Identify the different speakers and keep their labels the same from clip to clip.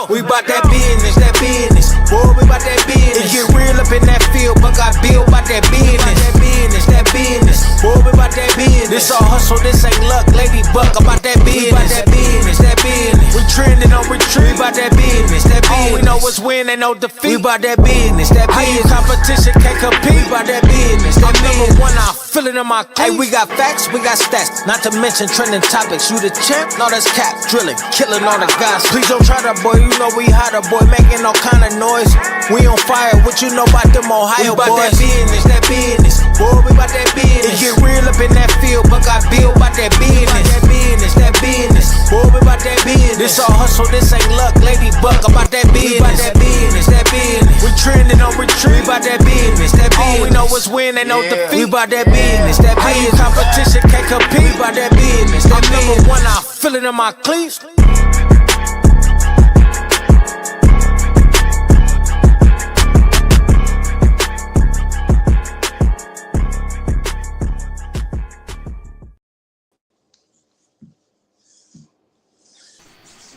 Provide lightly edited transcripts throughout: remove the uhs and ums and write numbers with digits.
Speaker 1: We bout that business, that business. Boy, we bout that business. It get real up in that field, but got built by that business. That business, that business. Boy, we bout that business. This all hustle, this ain't luck, lady buck. About that business, we bout that business, that business. We trending on retreat, we bout that business, that business. All we know is win, ain't no defeat. We bout that business, that business. Competition can't compete, we bout that business. That number one, I feel it in my cleats. Hey, we got facts, we got stats. Not to mention trending topics. You the champ? No, that's cap. Drilling, killing all the guys. Please don't try that, boy. You know we hotter, boy. Making all kind of noise. We on fire. What you know about them Ohio boys? We bout that business, that business. Boy, we bout that business. It get real up in that field, but got built by that business. That business, that business. Boy, we bout that business. This all hustle, this ain't luck, lady buck. About that business. We bout that business, that business. We trending on retreat, we bout that business. That business. All we know is win, ain't no defeat. We bout that business, that business. Competition can't compete, we bout that business. That number one, I feel it in my cleats.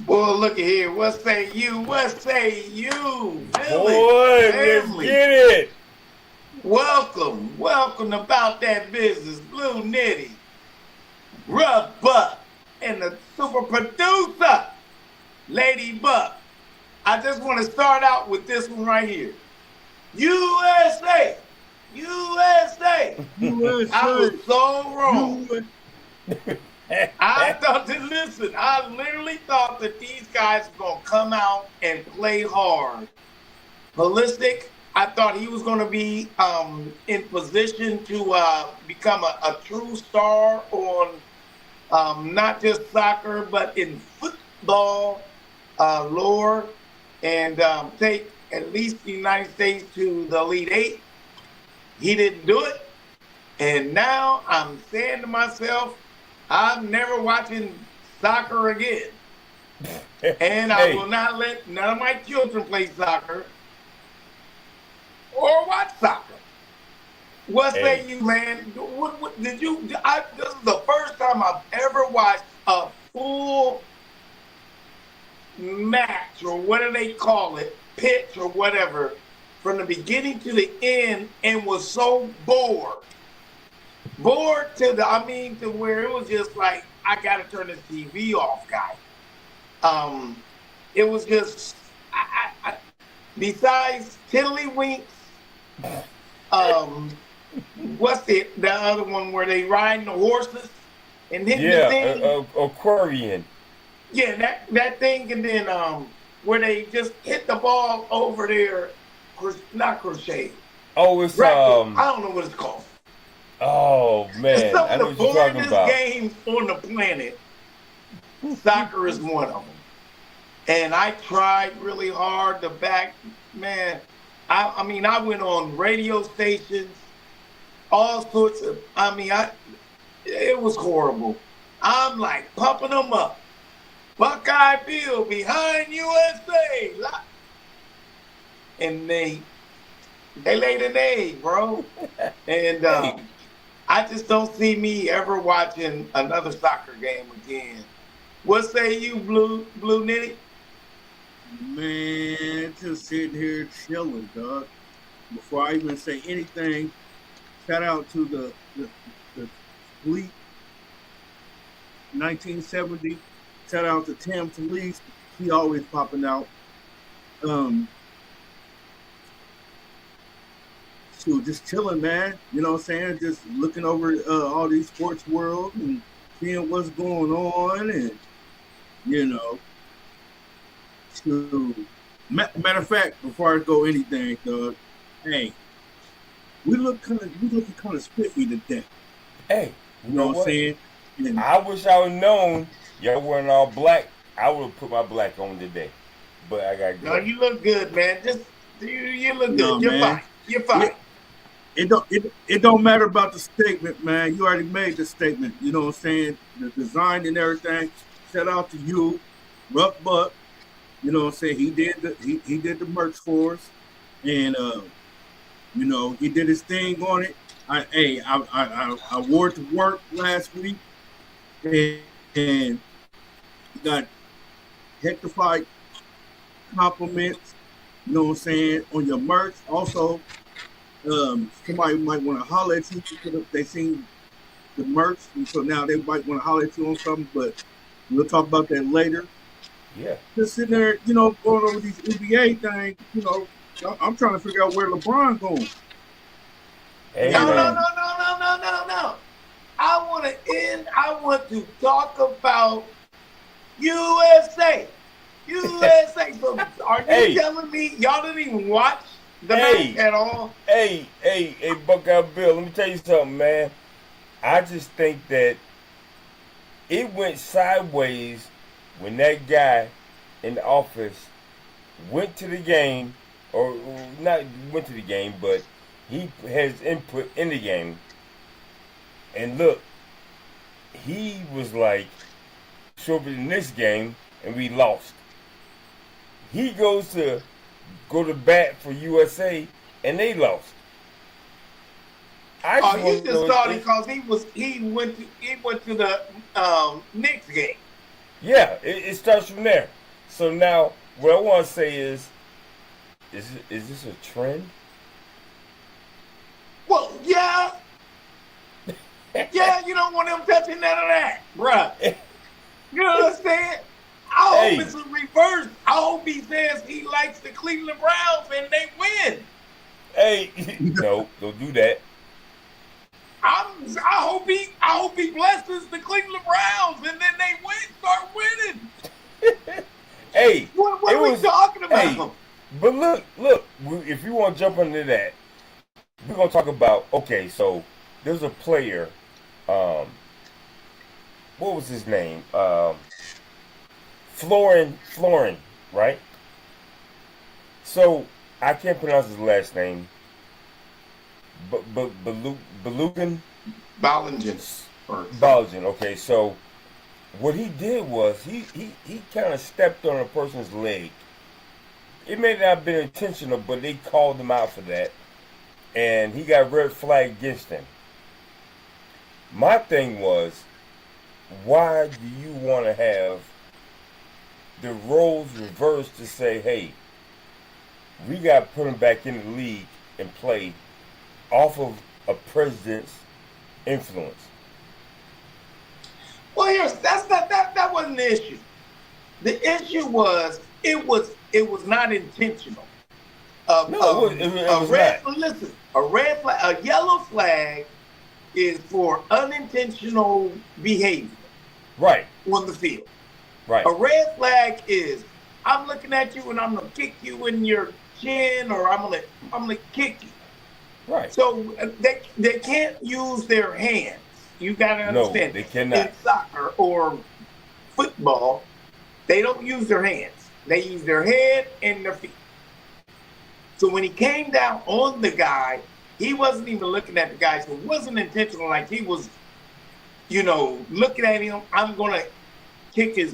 Speaker 2: Boy, look at here. What say you? What say you?
Speaker 3: Boy, let's get it.
Speaker 2: Welcome. Welcome to About That Business. Blue Nitty, Rough Buck, and the super producer, Lady Buck. I just want to start out with this one right here. USA. USA. USA. I was so wrong. I thought that, listen, I literally thought that these guys were going to come out and play hard. Ballistic, I thought he was going to be in position to become a true star on not just soccer, but in football lore and take at least the United States to the Elite Eight. He didn't do it. And now I'm saying to myself, I'm never watching soccer again. And I will not let none of my children play soccer or watch soccer. What say you, man? What did you? This is the first time I've ever watched a full match, or what do they call it, pitch or whatever, from the beginning to the end, and was so bored. Bored to to where it was just like, I gotta turn this TV off, guy. It was just, besides Tiddlywinks, what's the other one where they riding the horses and hitting the thing?
Speaker 3: Aquarian.
Speaker 2: Yeah, that thing, and then where they just hit the ball over there, not crochet.
Speaker 3: Oh, it's
Speaker 2: I don't know what it's called.
Speaker 3: Oh man, I know what you're talking about.
Speaker 2: Games on the planet, soccer is one of them. And I tried really hard to back, man. I went on radio stations, all sorts of, it was horrible. I'm like pumping them up. Buckeye Bill behind USA. And they laid an egg, bro. And I just don't see me ever watching another soccer game again. What say you, Blue Nitty?
Speaker 4: Man, just sitting here chilling, dog. Before I even say anything, shout out to the fleet 1970. Shout out to Tim Felice. He always popping out. So just chilling, man. You know what I'm saying? Just looking over all these sports world and seeing what's going on, and you know. So, matter of fact, before I go anything, dog, hey, we looking kind of spiffy today.
Speaker 3: Hey,
Speaker 4: you know what I'm saying?
Speaker 3: And I wish I would known y'all weren't all black. I would have put my black on today, but I got.
Speaker 2: No, you look good, man. Just you look good. You're fine. You're fine.
Speaker 4: It don't matter about the statement, man. You already made the statement. You know what I'm saying? The design and everything. Shout out to you, Rough Buck. You know what I'm saying? He did the merch for us, and you know, he did his thing on it. I wore it to work last week, and got hectified compliments, you know what I'm saying, on your merch. Also, somebody might want to holler at you because they seen the merch, and so now they might want to holler at you on something, but we'll talk about that later.
Speaker 3: Yeah.
Speaker 4: Just sitting there, going over these NBA things, I'm trying to figure out where LeBron going.
Speaker 3: Hey,
Speaker 2: No, no,
Speaker 3: man.
Speaker 2: no, no, no, no, no, no. I want to talk about USA. USA. So are you
Speaker 3: Hey.
Speaker 2: telling me y'all didn't even watch the
Speaker 3: Hey.
Speaker 2: match at all?
Speaker 3: Hey, Buckeye Bill, let me tell you something, man. I just think that it went sideways when that guy in the office went to the game, or not went to the game, but he has input in the game. And look, he was like, show up in this game, and we lost. He goes to go to bat for USA, and they lost.
Speaker 2: Oh, you just thought because he went to the Knicks game.
Speaker 3: Yeah, it starts from there. So now, what I want to say is this a trend?
Speaker 2: Well, yeah. Yeah, you don't want him touching none of that, bruh. You understand? I hope it's a reverse. I hope he says he likes the Cleveland Browns and they win.
Speaker 3: Hey, no, don't do that.
Speaker 2: I hope he blesses the Cleveland Browns and then they start winning.
Speaker 3: Hey,
Speaker 2: what are we talking about?
Speaker 3: Hey, but look, if you want to jump into that, we're gonna talk about. Okay, so there's a player. What was his name? Florin, right? So I can't pronounce his last name. But Belugan? Ballingen. Okay, so what he did was he kind of stepped on a person's leg. It may not have been intentional, but they called him out for that, and he got red flag against him. My thing was, why do you want to have the roles reversed to say, hey, we got to put him back in the league and play off of a president's influence?
Speaker 2: Well, that wasn't the issue. The issue was it was not intentional.
Speaker 3: It was not.
Speaker 2: Listen, a yellow flag is for unintentional behavior.
Speaker 3: Right.
Speaker 2: On the field.
Speaker 3: Right.
Speaker 2: A red flag is I'm looking at you and I'm gonna kick you in your chin, or I'm gonna kick you.
Speaker 3: Right.
Speaker 2: So they can't use their hands. You gotta understand.
Speaker 3: No, they cannot.
Speaker 2: In soccer or football, they don't use their hands. They use their head and their feet. So when he came down on the guy, he wasn't even looking at the guy. So it wasn't intentional. Like he was, looking at him. I'm gonna kick his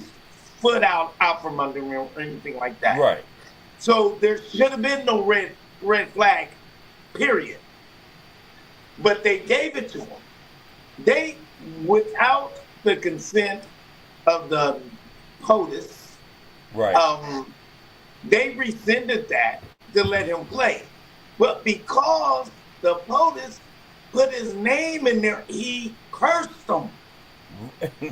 Speaker 2: foot out from under him or anything like that.
Speaker 3: Right.
Speaker 2: So there should have been no red flag, period. But they gave it to him. They, without the consent of the POTUS,
Speaker 3: right.
Speaker 2: They rescinded that to let him play. But because the POTUS put his name in there, he cursed them.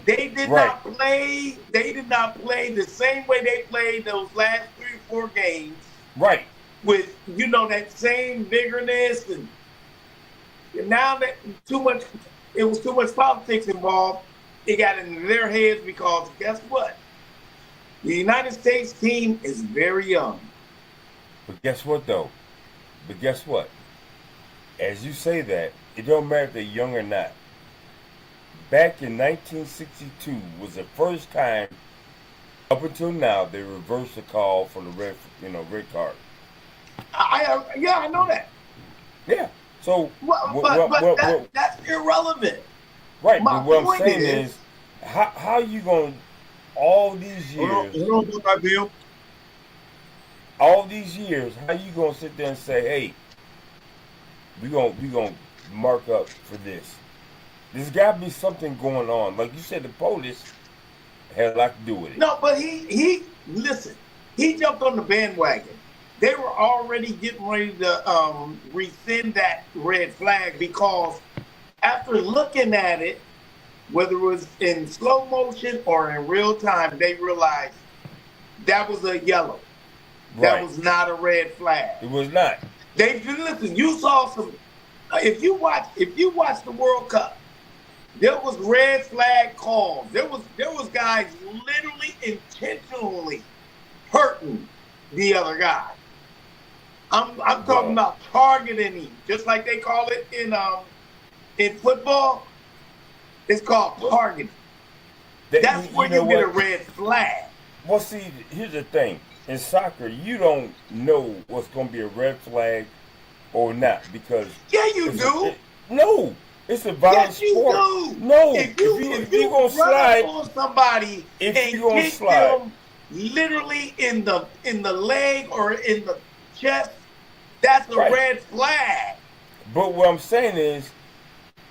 Speaker 2: They did not play. They did not play the same way they played those last 3 or 4 games.
Speaker 3: Right.
Speaker 2: With that same vigorness, and now that it was too much politics involved. It got into their heads because guess what? The United States team is very young.
Speaker 3: But guess what though? As you say that, it don't matter if they're young or not. Back in 1962 was the first time up until now they reversed the call for the red card.
Speaker 2: I know that.
Speaker 3: Yeah. So
Speaker 2: that's irrelevant.
Speaker 3: Right. But what I'm saying is how you going all these years?
Speaker 4: Hold on, Bill.
Speaker 3: All these years, how you gonna sit there and say, hey, we gonna mark up for this? There's got to be something going on. Like you said, the POTUS had a lot to do with it.
Speaker 2: No, but he listen. He jumped on the bandwagon. They were already getting ready to rescind that red flag because after looking at it, whether it was in slow motion or in real time, they realized that was a yellow. That
Speaker 3: Right.
Speaker 2: was not a red flag.
Speaker 3: It was not.
Speaker 2: They listen. You saw some. If you watch the World Cup, there was red flag calls. There was guys literally intentionally hurting the other guy. I'm talking about targeting him, just like they call it in football. It's called targeting. That's where you get a red flag.
Speaker 3: Well, see, here's the thing. In soccer, you don't know what's going to be a red flag or not because...
Speaker 2: Yeah, you do.
Speaker 3: No. It's a violent sport.
Speaker 2: You do.
Speaker 3: No.
Speaker 2: If you
Speaker 3: going to slide
Speaker 2: on somebody and hit them literally in the leg or in the chest, that's a red flag.
Speaker 3: But what I'm saying is,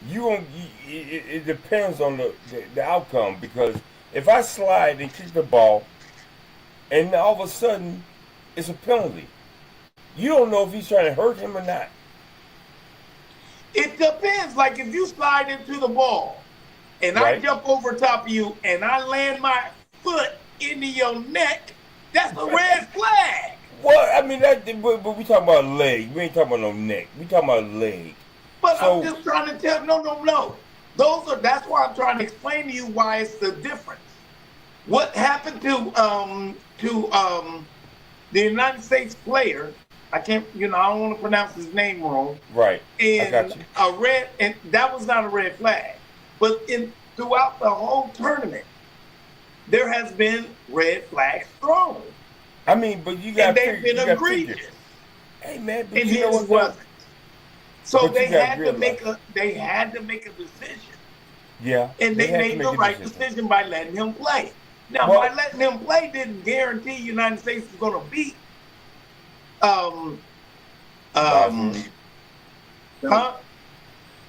Speaker 3: it depends on the outcome because if I slide and kick the ball, and all of a sudden it's a penalty, you don't know if he's trying to hurt him or not.
Speaker 2: It depends. Like if you slide into the ball, and I jump over top of you, and I land my foot into your neck, that's a red flag.
Speaker 3: Well, I mean, but we talking about leg. We ain't talking about no neck. We talking about leg.
Speaker 2: But I'm just trying to tell. No. That's why I'm trying to explain to you why it's the difference. What happened to the United States player? I can't. I don't want to pronounce his name wrong.
Speaker 3: Right.
Speaker 2: And
Speaker 3: I got you.
Speaker 2: and that was not a red flag. But throughout the whole tournament, there has been red flags thrown.
Speaker 3: I mean, but you got.
Speaker 2: And they've been egregious.
Speaker 3: Hey man, but
Speaker 2: and
Speaker 3: you know
Speaker 2: his wasn't. So they had to make a decision.
Speaker 3: Yeah.
Speaker 2: And they made the right decision by letting him play. Now, by letting him play didn't guarantee the United States was going to beat.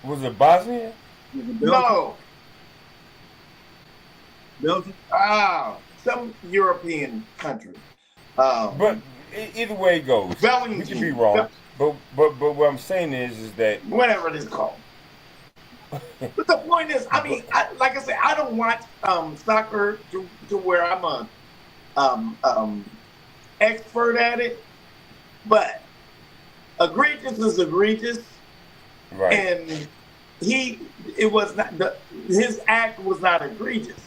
Speaker 3: Was it Bosnia?
Speaker 2: No.
Speaker 4: Belgium?
Speaker 2: Some European country.
Speaker 3: But either way it goes,
Speaker 2: Belgium.
Speaker 3: we could be wrong. But what I'm saying is that
Speaker 2: whatever it is called. But the point is, I mean, like I said, I don't watch soccer to where I'm a expert at it, but egregious is egregious,
Speaker 3: right?
Speaker 2: And his act was not egregious,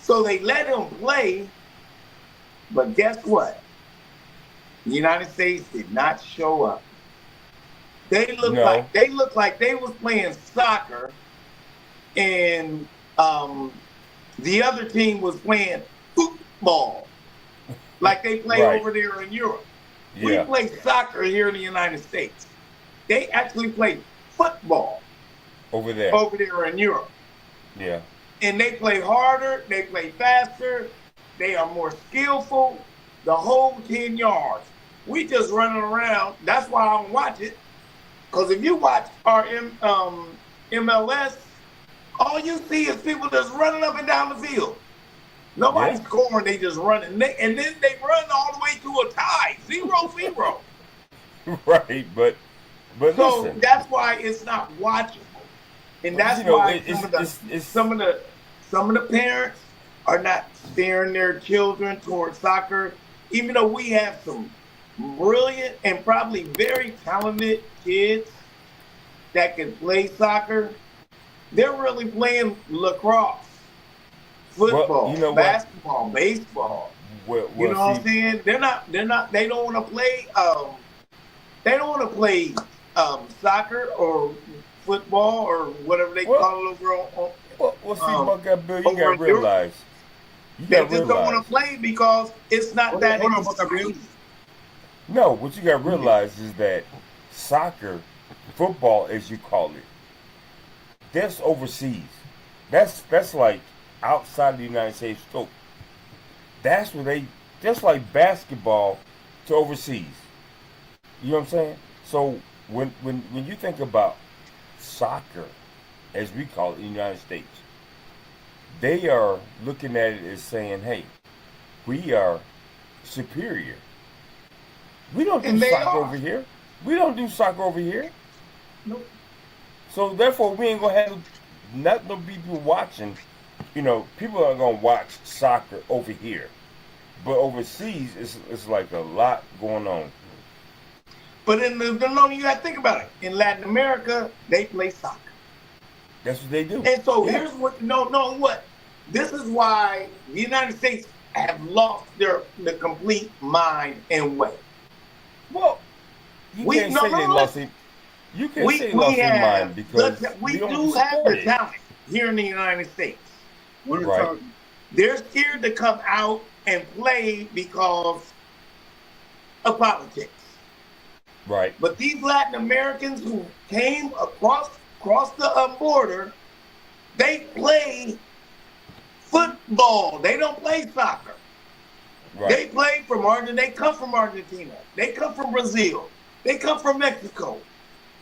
Speaker 2: so they let him play. But guess what? The United States did not show up. They looked like they was playing soccer, and the other team was playing football, like they play over there in Europe. Yeah. We play soccer here in the United States. They actually play football
Speaker 3: over there
Speaker 2: in Europe.
Speaker 3: Yeah.
Speaker 2: And they play harder. They play faster. They are more skillful. The whole 10 yards. We just running around. That's why I don't watch it. Because if you watch our MLS, all you see is people just running up and down the field. Nobody's scoring, they just running. And then they run all the way to a tie, 0-0.
Speaker 3: Right, but
Speaker 2: so
Speaker 3: listen.
Speaker 2: That's why it's not watchable. And that's why some of the parents are not steering their children towards soccer, even though we have some brilliant and probably very talented kids that can play soccer. They're really playing lacrosse, football, basketball, baseball. You know what I'm saying? They don't want to play soccer or football or whatever they call it over on.
Speaker 3: Bill, you gotta realize.
Speaker 2: They just don't want to play because it's not that easy.
Speaker 3: No, what you gotta realize is that soccer, football as you call it, that's overseas. That's like outside the United States scope. That's like basketball to overseas. You know what I'm saying? So when you think about soccer, as we call it in the United States, they are looking at it as saying, hey, we are superior. We don't do
Speaker 2: And they
Speaker 3: soccer
Speaker 2: are.
Speaker 3: over here. We don't do soccer over here.
Speaker 2: Nope.
Speaker 3: So therefore, we ain't gonna have not no people watching. You know, people are gonna watch soccer over here, but overseas, it's like a lot going on.
Speaker 2: But you got to think about it. In Latin America, they play soccer.
Speaker 3: That's what they do.
Speaker 2: And so
Speaker 3: Yeah.
Speaker 2: here's what, what? This is why the United States have lost the complete mind and way.
Speaker 3: Well, you can't say they lost it. You can't say they lost their mind because
Speaker 2: we
Speaker 3: don't
Speaker 2: do have
Speaker 3: support
Speaker 2: the
Speaker 3: it.
Speaker 2: talent here in the United States.
Speaker 3: Right.
Speaker 2: They're scared to come out and play because of politics.
Speaker 3: Right.
Speaker 2: But these Latin Americans who came across the border, they play football. They don't play soccer.
Speaker 3: Right.
Speaker 2: They play from Argentina. They come from Argentina. They come from Brazil. They come from Mexico.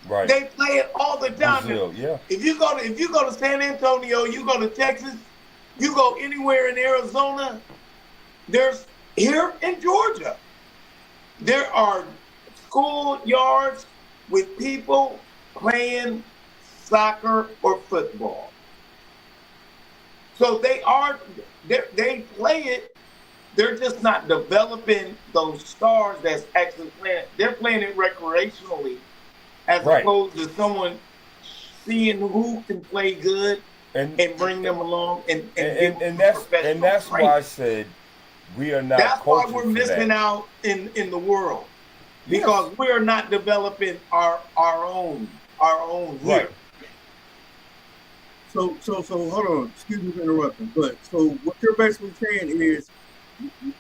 Speaker 3: Right.
Speaker 2: They play it all the time.
Speaker 3: Brazil, yeah.
Speaker 2: If you go to San Antonio, you go to Texas, you go anywhere in Arizona, there's here in Georgia, there are schoolyards with people playing soccer or football. So they play it. They're just not developing those stars that's actually playing. They're playing it recreationally, as opposed to someone seeing who can play good and bring them along and
Speaker 3: that's why I said we are not.
Speaker 2: That's why we're missing out in the world, because we are not developing our own here.
Speaker 3: Right.
Speaker 4: So hold on. Excuse me for interrupting, but so what you're basically saying is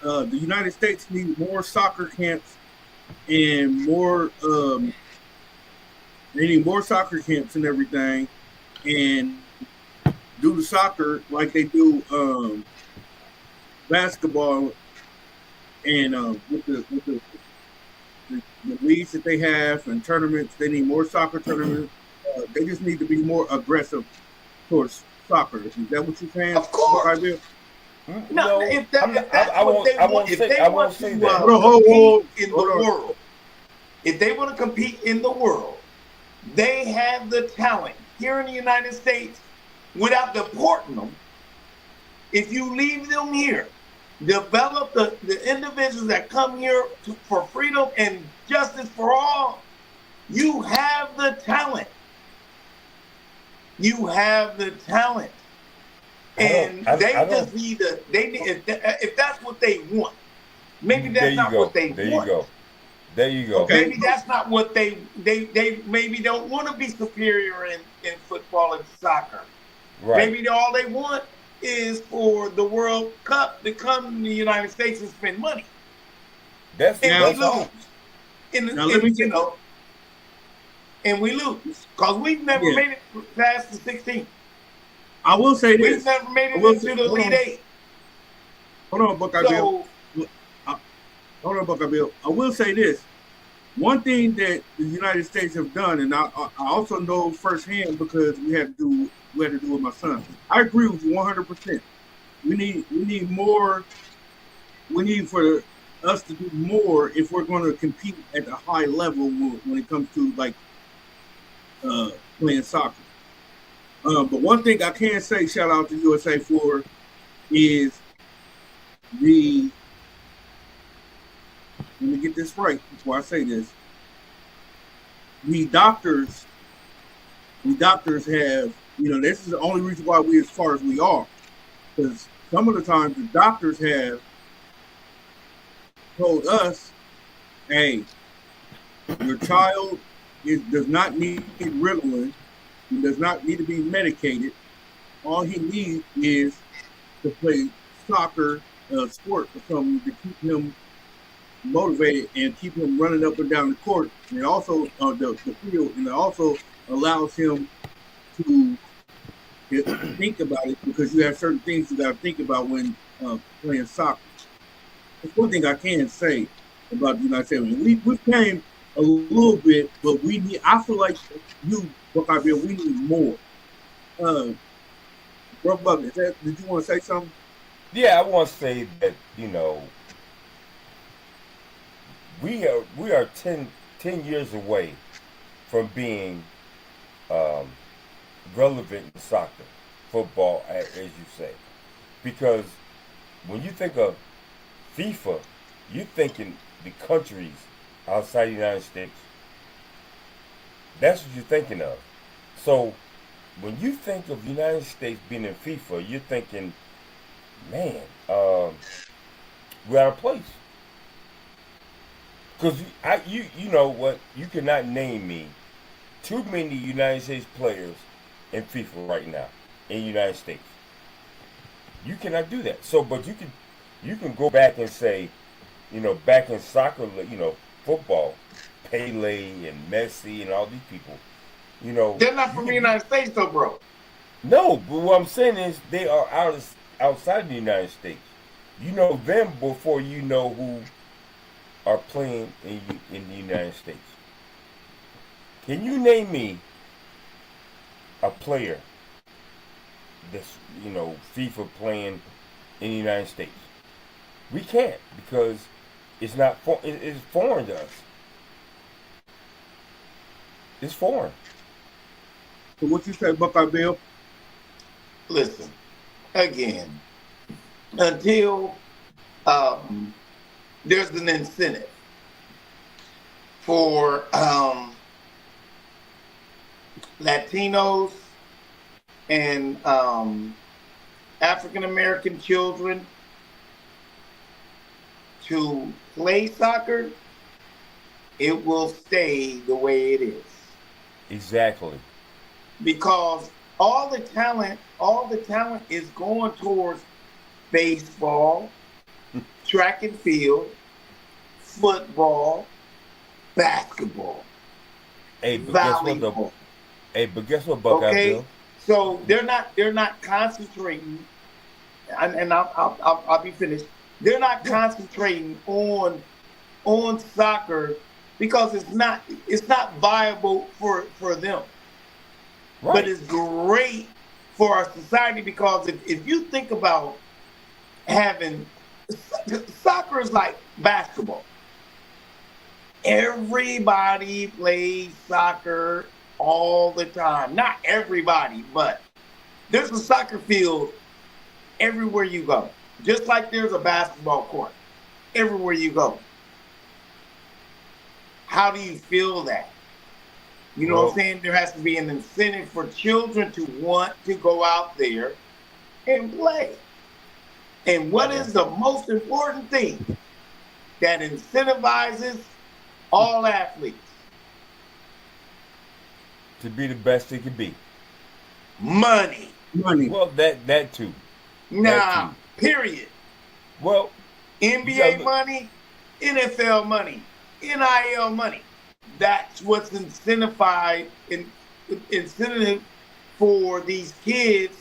Speaker 4: the United States needs more soccer camps and more. They need more soccer camps and everything, and do the soccer like they do basketball, and with the leagues that they have and tournaments. They need more soccer tournaments. They just need to be more aggressive towards soccer. Is that what you're saying?
Speaker 2: Of course.
Speaker 3: No, I won't say that.
Speaker 2: If they want to compete in the world, they have the talent here in the United States without deporting them. If you leave them here, develop the individuals that come here for freedom and justice for all, you have the talent. You have the talent. And they just need to, if that's what they want, maybe that's not what they want.
Speaker 3: There you go.
Speaker 2: Okay. Maybe that's not what they maybe don't want to be superior in football and soccer.
Speaker 3: Right.
Speaker 2: Maybe all they want is for the World Cup to come to the United States and spend money.
Speaker 3: That's all.
Speaker 2: And we lose because we've never made it past the 16.
Speaker 4: I will say this.
Speaker 2: We've never made it into the Elite Eight.
Speaker 4: Hold on, Buckeye Bill. Hold on, Buckeye Bill. I will say this. One thing that the United States have done, and I also know firsthand because we had to do it with my son. I agree with you 100%. We need more. We need for us to do more if we're going to compete at a high level when it comes to like playing soccer. But one thing I can say, shout out to USA for, is let me get this right before I say this. The doctors have, this is the only reason why we as far as we are. Because some of the times the doctors have told us, hey, your child does not need Ritalin. He does not need to be medicated. All he needs is to play soccer, sport or something to keep him motivated and keep him running up and down the court. And it also the field, and it also allows him to think about it, because you have certain things you got to think about when playing soccer. That's one thing I can say about the United States. We came a little bit, but I feel like Buckeye Bill, we need more. Bro, Buck, did you want to say something?
Speaker 3: Yeah, I want to say that, we are 10 years away from being relevant in soccer, football, as you say, because when you think of FIFA, you're thinking the countries outside the United States. That's what you're thinking of. So when you think of the United States being in FIFA, you're thinking, man, we're out of place. Because you know what? You cannot name me too many United States players in FIFA right now in the United States. You cannot do that. So, but you can go back and say, back in soccer, football, Pele and Messi and all these people,
Speaker 2: They're not from the United States, though, bro.
Speaker 3: No, but what I'm saying is they are outside the United States. You know them before you know who are playing in the United States. Can you name me a player that's FIFA playing in the United States? We can't because it's not it's foreign to us. It's foreign.
Speaker 4: So what you say, Buckeye Bill?
Speaker 2: Listen, again, until there's an incentive for Latinos and African American children to play soccer, it will stay the way it is.
Speaker 3: Exactly.
Speaker 2: Because all the talent is going towards baseball, track and field, football, basketball, volleyball.
Speaker 3: But guess what, Buckeye Bill?
Speaker 2: So they're not concentrating, and I'll be finished. They're not concentrating on soccer because it's not viable for them. Right. But it's great for our society because if you think about having soccer is like basketball. Everybody plays soccer all the time. Not everybody, but there's a soccer field everywhere you go. Just like there's a basketball court everywhere you go. How do you feel that? You know what I'm saying? There has to be an incentive for children to want to go out there and play. And what is the most important thing that incentivizes all athletes?
Speaker 3: To be the best they can be.
Speaker 2: Money.
Speaker 3: Well, that too.
Speaker 2: Nah, period.
Speaker 3: Well,
Speaker 2: NBA money, NFL money, NIL money. That's what's incentive for these kids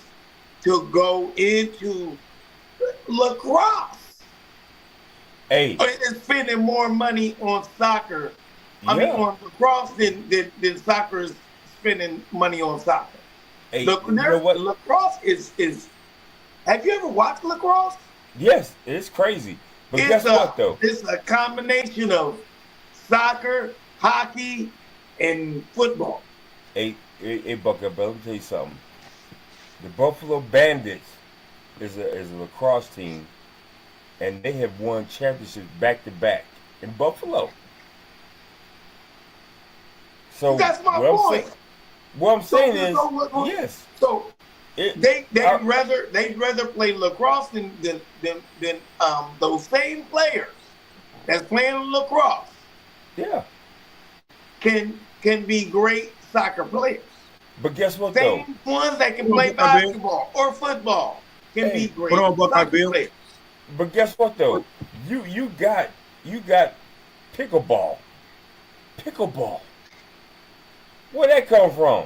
Speaker 2: to go into lacrosse.
Speaker 3: Hey,
Speaker 2: and spending more money on soccer. I mean, on lacrosse than soccer is spending money on soccer.
Speaker 3: Hey, you know what?
Speaker 2: Lacrosse is. Have you ever watched lacrosse?
Speaker 3: Yes, it's crazy. But guess what, though?
Speaker 2: It's a combination of soccer, hockey, and football.
Speaker 3: Hey, Buckeye, but let me tell you something. The Buffalo Bandits is a lacrosse team, and they have won championships back to back in Buffalo. So
Speaker 2: that's my point.
Speaker 3: What I'm saying is, yes.
Speaker 2: So they'd rather play lacrosse than those same players that's playing lacrosse.
Speaker 3: Yeah.
Speaker 2: Can be great soccer players.
Speaker 3: But guess what,
Speaker 2: same
Speaker 3: though?
Speaker 2: Ones that can play basketball or football can be great soccer players.
Speaker 3: But guess what, though? You got pickleball. Pickleball. Where'd that come from?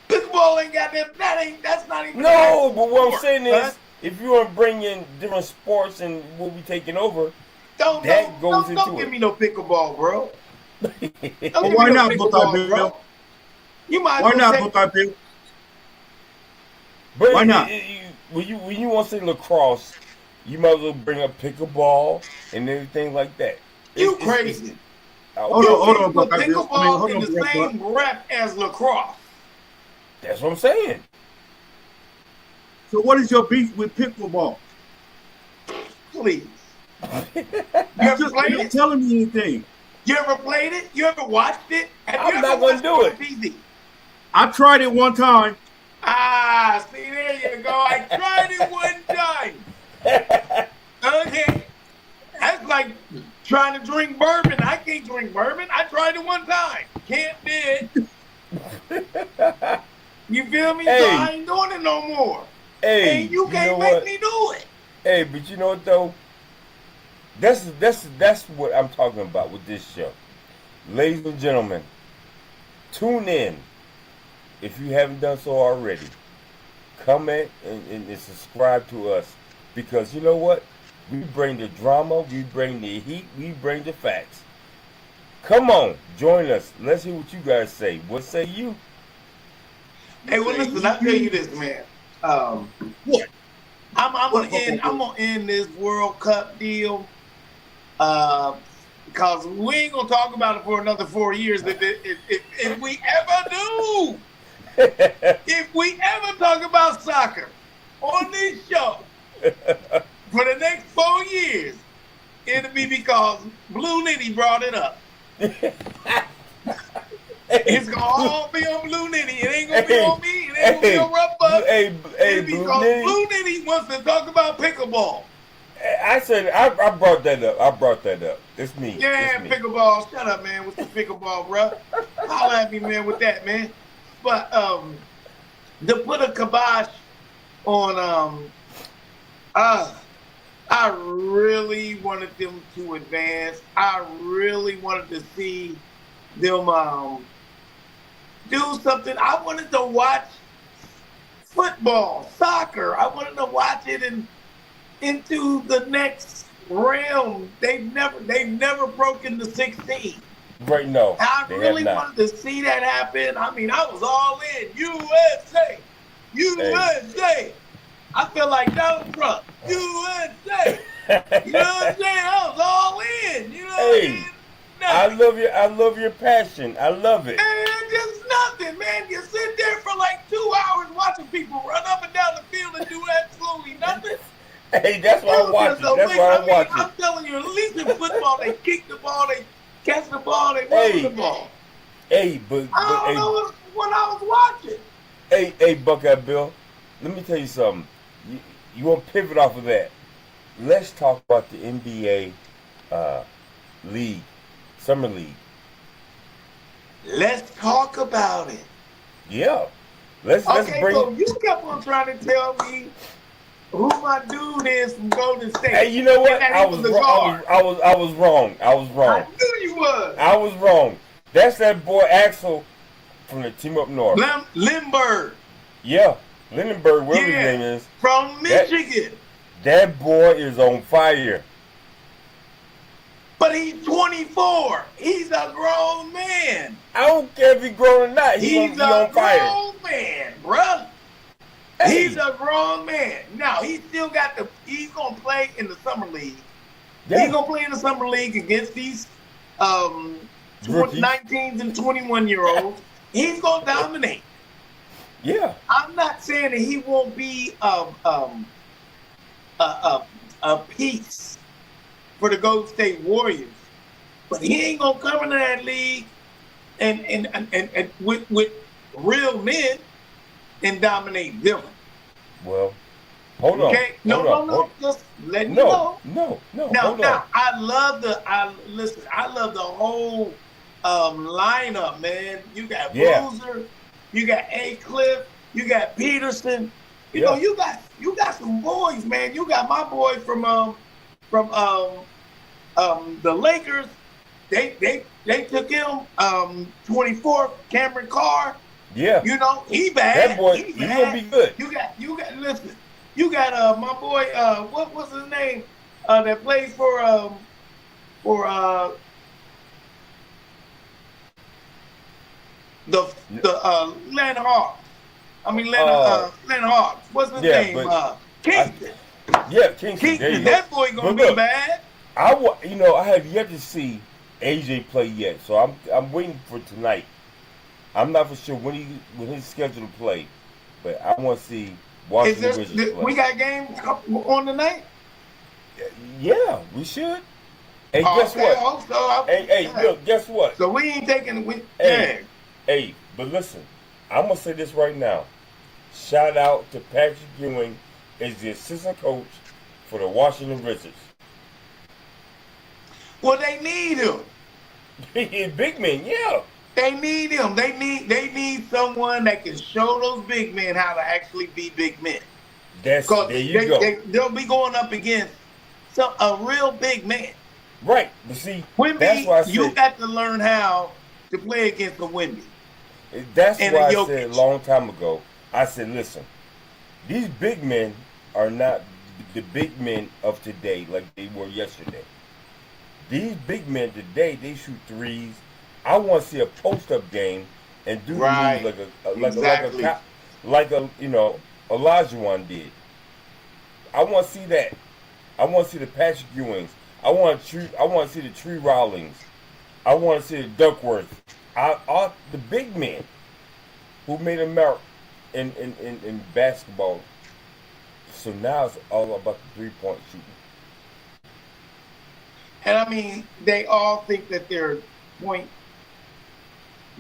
Speaker 2: Pickleball ain't got them. That's not even.
Speaker 3: No, but what I'm saying is, if you want to bring in different sports and we'll be taking over,
Speaker 2: don't give me no pickleball, bro.
Speaker 4: Why not, Buckeye Bill?
Speaker 2: You might.
Speaker 4: Why not, Buckeye Bill?
Speaker 3: But
Speaker 4: why not?
Speaker 3: When you want to say lacrosse, you might as well bring up pickleball and everything like that.
Speaker 2: You crazy.
Speaker 4: Hold on,
Speaker 2: Put
Speaker 4: Buck.
Speaker 2: pickleball in the same breath as lacrosse.
Speaker 3: That's what I'm saying.
Speaker 4: So what is your beef with pickleball?
Speaker 2: Please. You ever played
Speaker 4: You're
Speaker 2: it?
Speaker 4: telling me anything.
Speaker 2: You ever played it? You ever watched it?
Speaker 3: I'm not going to do it.
Speaker 2: TV?
Speaker 4: I tried it one time.
Speaker 2: Ah, see, there you go. I tried it one time. Okay. That's like trying to drink bourbon. I can't drink bourbon. I tried it one time. Can't do it. You feel me?
Speaker 3: Hey.
Speaker 2: So I ain't doing it no more.
Speaker 3: Hey,
Speaker 2: and you can't make me do it.
Speaker 3: Hey, but you know what though? That's what I'm talking about with this show. Ladies and gentlemen, tune in if you haven't done so already. Comment and subscribe to us, because you know what? We bring the drama, we bring the heat, we bring the facts. Come on, join us. Let's hear what you guys say. What say you?
Speaker 2: Hey, well, listen, I'll tell you this, man.
Speaker 4: What?
Speaker 2: I'm gonna end this World Cup deal because we ain't gonna talk about it for another 4 years. If we ever do, if we ever talk about soccer on this show for the next 4 years, it'll be because Blue Nitty brought it up. It's gonna all be on Blue Nitty. It ain't gonna be on me. It ain't gonna be on Rough Buck. It'll be because Blue Nitty wants to talk about pickleball.
Speaker 3: I said I brought that up. It's me.
Speaker 2: Yeah,
Speaker 3: it's me.
Speaker 2: Pickleball. Shut up, man. What's the pickleball, bro? Holla at me, man, with that, man. But to put a kibosh on I really wanted them to advance. I really wanted to see them do something. I wanted to watch football, soccer. I wanted to watch it into the next realm. They've never broken the 16.
Speaker 3: Right, no.
Speaker 2: I really wanted to see that happen. I mean, I was all in. USA! USA! I feel like Donald Trump. USA! You know what I'm saying? I was all in. You know what I mean?
Speaker 3: I love your passion. I love it.
Speaker 2: And it's just nothing, man. You sit there for like 2 hours watching people run up and down the field and do absolutely nothing.
Speaker 3: Hey, that's why I'm watching.
Speaker 2: I'm telling you, at least in football, they kick the ball, they catch the ball, they run the ball.
Speaker 3: Hey, but
Speaker 2: I don't know what I was watching.
Speaker 3: Hey, Buckeye Bill, let me tell you something. You want to pivot off of that? Let's talk about the NBA league. Summer League.
Speaker 2: Let's talk about it.
Speaker 3: Yeah. Let's bring
Speaker 2: so you kept on trying to tell me who my dude is from Golden State.
Speaker 3: Hey, you know what? I was wrong.
Speaker 2: I knew you was.
Speaker 3: I was wrong. That's that boy Axel from the team up north.
Speaker 2: Lindbergh.
Speaker 3: Yeah. Lindenberg, whatever his name is.
Speaker 2: From Michigan.
Speaker 3: That boy is on fire.
Speaker 2: But he's 24. He's a grown man.
Speaker 3: I don't care if he's grown or not. He's on fire.
Speaker 2: He's a grown man, bruh.
Speaker 3: Hey.
Speaker 2: He's a grown man. Now, he's still got he's going to play in the summer league.
Speaker 3: Yeah.
Speaker 2: He's going to play in the summer league against these 19s and 21-year-olds. He's going to dominate.
Speaker 3: Yeah.
Speaker 2: I'm not saying that he won't be a piece for the Golden State Warriors, but he ain't gonna come into that league and with real men and dominate them.
Speaker 3: Well, hold on.
Speaker 2: Okay, no. Just let me know.
Speaker 3: No.
Speaker 2: Now, I love the whole lineup, man. You got Boozer, you got A-Cliff, you got Peterson. You know, you got some boys, man. You got my boy from the Lakers. They took him 24th, Cameron Carr.
Speaker 3: Yeah.
Speaker 2: You know, he bad.
Speaker 3: That boy, he's gonna be good.
Speaker 2: You got listen. You got my boy what's his name? That plays for the Atlanta Hawks. Atlanta Hawks. What's his name? Kingston.
Speaker 3: Yeah, Kingston.
Speaker 2: That boy gonna be bad.
Speaker 3: I have yet to see AJ play yet, so I'm waiting for tonight. I'm not for sure when he's scheduled to play, but I want to see
Speaker 2: Is
Speaker 3: Washington
Speaker 2: this
Speaker 3: Wizards play.
Speaker 2: we got games on tonight?
Speaker 3: Yeah, we should. Hey,
Speaker 2: Oh,
Speaker 3: guess
Speaker 2: okay, I
Speaker 3: what?
Speaker 2: hope so.
Speaker 3: Hey,
Speaker 2: Yeah.
Speaker 3: look, guess what?
Speaker 2: So we ain't taking we.
Speaker 3: Hey,
Speaker 2: Yeah.
Speaker 3: hey, but listen, I'm gonna say this right now. Shout out to Patrick Ewing as the assistant coach for the Washington Wizards.
Speaker 2: Well, they need him.
Speaker 3: Big man, yeah.
Speaker 2: They need him. They need someone that can show those big men how to actually be big men.
Speaker 3: There
Speaker 2: Because
Speaker 3: you go.
Speaker 2: they'll be going up against a real big man.
Speaker 3: Right, but see,
Speaker 2: Wimby,
Speaker 3: that's why I
Speaker 2: you
Speaker 3: said.
Speaker 2: got to learn how to play against a Wimby.
Speaker 3: That's
Speaker 2: and
Speaker 3: why
Speaker 2: a
Speaker 3: I said a
Speaker 2: Jokic.
Speaker 3: long time ago. I said, listen, these big men are not the big men of today like they were yesterday. These big men today, they shoot threes. I want to see a post-up game and do
Speaker 2: Right.
Speaker 3: moves
Speaker 2: Exactly.
Speaker 3: like a Olajuwon did. I want to see that. I want to see the Patrick Ewings. I want to see the Tree Rawlings. I want to see the Duckworth. The big men who made America in basketball. So now it's all about the 3-point shooting.
Speaker 2: And I mean, they all think that they're point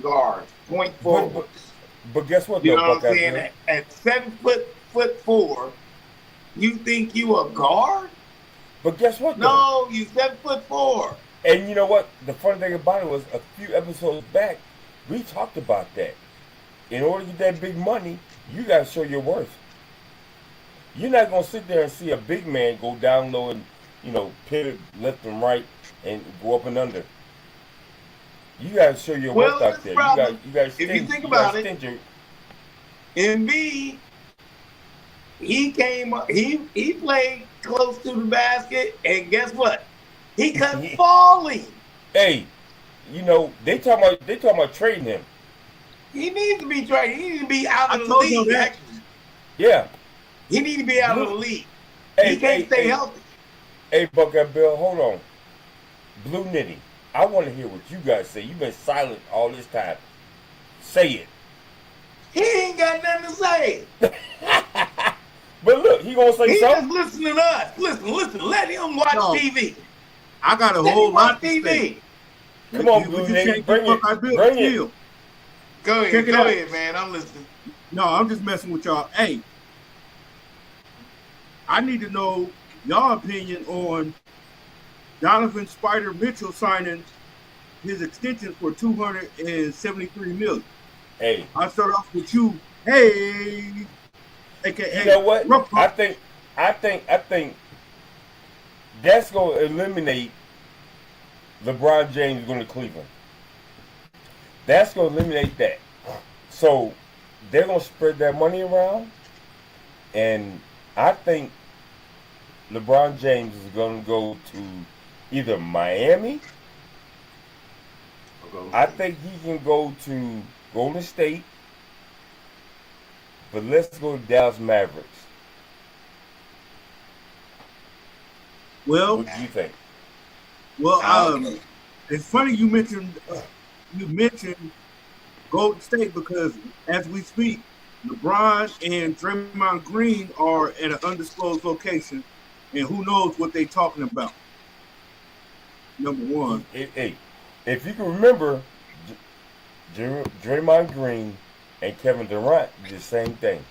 Speaker 2: guards, point forwards.
Speaker 3: But guess what,
Speaker 2: You
Speaker 3: though,
Speaker 2: know what I'm
Speaker 3: Buckeye
Speaker 2: saying?
Speaker 3: Bill?
Speaker 2: At 7'4", you think you a guard?
Speaker 3: But guess what, though?
Speaker 2: No, you 7'4".
Speaker 3: And you know what? The funny thing about it was a few episodes back, we talked about that. In order to get that big money, you got to show your worth. You're not going to sit there and see a big man go down low and, pivot left and right and go up and under. You got to show your
Speaker 2: Well,
Speaker 3: worth out
Speaker 2: this
Speaker 3: there.
Speaker 2: problem,
Speaker 3: You got to
Speaker 2: if you think about it, Embiid, he played close to the basket, and guess what? He kept falling.
Speaker 3: Hey, they talking about trading him.
Speaker 2: He needs to be traded. He needs to be out
Speaker 4: I
Speaker 2: of the
Speaker 4: told you
Speaker 2: league.
Speaker 4: that.
Speaker 2: Actually,
Speaker 3: Yeah.
Speaker 2: he needs to be out of the league.
Speaker 3: Hey,
Speaker 2: He can't stay
Speaker 3: hey,
Speaker 2: healthy.
Speaker 3: Hey, Buckeye Bill, hold on. Blue Nitty, I want to hear what you guys say. You've been silent all this time. Say it.
Speaker 2: He ain't got nothing to say.
Speaker 3: But look, he gonna say
Speaker 2: He just
Speaker 3: something.
Speaker 2: listening to us. Listen. Let him watch
Speaker 4: No.
Speaker 2: TV.
Speaker 4: I got a
Speaker 2: Let
Speaker 4: whole
Speaker 2: him watch
Speaker 4: lot to say.
Speaker 2: TV.
Speaker 3: Come on,
Speaker 4: But
Speaker 3: Blue
Speaker 4: you
Speaker 3: Nitty,
Speaker 4: can't
Speaker 3: bring
Speaker 4: get
Speaker 3: it.
Speaker 4: Buckeye Bill
Speaker 3: Bring it.
Speaker 4: chill.
Speaker 2: Go
Speaker 4: Check it out.
Speaker 2: ahead, man. I'm listening.
Speaker 4: No, I'm just messing with y'all. Hey, I need to know y'all opinion on Donovan Spider Mitchell signing his extension for $273 million.
Speaker 3: Hey,
Speaker 4: I'll start off with you. Hey, aka
Speaker 3: you know what?
Speaker 4: Rough
Speaker 3: I
Speaker 4: Pup.
Speaker 3: think that's gonna eliminate LeBron James going to Cleveland. That's gonna eliminate that. So they're gonna spread that money around, and I think LeBron James is gonna go to either Miami. I think he can go to Golden State, but let's go to Dallas Mavericks.
Speaker 4: Well,
Speaker 3: What do you think?
Speaker 4: well, it's funny you mentioned Golden State because as we speak, LeBron and Draymond Green are at an undisclosed location, and who knows what they're talking about. Number one.
Speaker 3: Hey, if you can remember, Draymond Green and Kevin Durant did the same thing.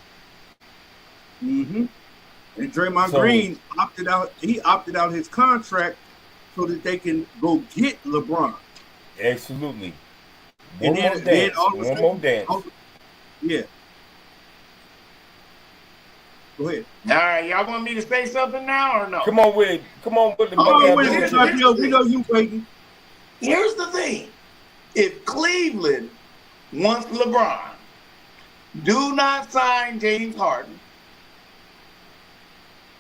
Speaker 4: Mm-hmm. And Draymond
Speaker 3: So-
Speaker 4: Green opted out. He opted out his contract so that they can go get LeBron.
Speaker 3: Absolutely.
Speaker 4: And
Speaker 3: One more dance.
Speaker 4: all of a
Speaker 3: One
Speaker 4: sudden-
Speaker 3: more dance.
Speaker 4: Yeah. Go ahead.
Speaker 2: All right, y'all want me to say something now or no?
Speaker 3: Come on with it. Come on with the
Speaker 4: Oh,
Speaker 3: Buckeye
Speaker 4: wait,
Speaker 3: Bill.
Speaker 2: here's the
Speaker 4: we know you waiting.
Speaker 2: Here's the thing. If Cleveland wants LeBron, do not sign James Harden.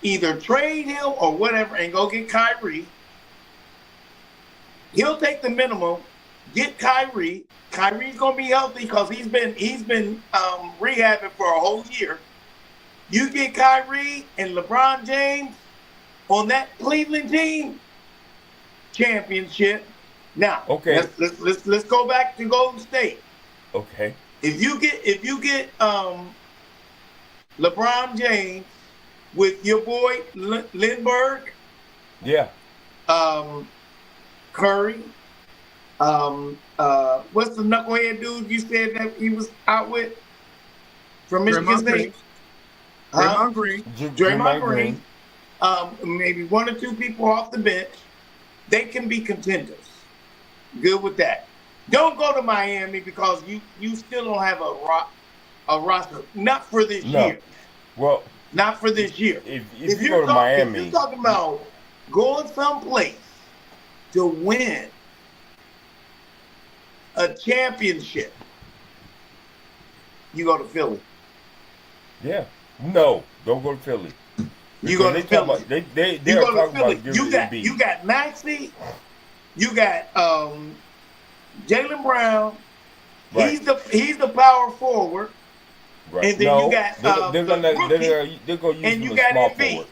Speaker 2: Either trade him or whatever and go get Kyrie. He'll take the minimum, get Kyrie. Kyrie's gonna be healthy because he's been rehabbing for a whole year. You get Kyrie and LeBron James on that Cleveland team, championship. Now,
Speaker 3: Okay.
Speaker 2: let's go back to Golden State.
Speaker 3: Okay.
Speaker 2: If you get LeBron James with your boy Lindbergh,
Speaker 3: Yeah.
Speaker 2: Curry, what's the knucklehead dude you said that he was out with from Michigan State?
Speaker 4: Draymond Green.
Speaker 2: Draymond Green. Maybe one or two people off the bench. They can be contenders. Good with that. Don't go to Miami because you still don't have a roster. Not for this year.
Speaker 3: Well,
Speaker 2: not for this year.
Speaker 3: If you go to Miami,
Speaker 2: if you're talking about going someplace to win a championship, you go to Philly.
Speaker 3: Yeah. No, don't go to Philly.
Speaker 2: You go to Philly.
Speaker 3: They're talking about giving
Speaker 2: you got Maxey. You got Jaylen Brown.
Speaker 3: Right.
Speaker 2: He's the power forward.
Speaker 3: Right.
Speaker 2: And then you got
Speaker 3: they're gonna use
Speaker 2: and you
Speaker 3: him
Speaker 2: got
Speaker 3: as small
Speaker 2: Embiid.
Speaker 3: forward.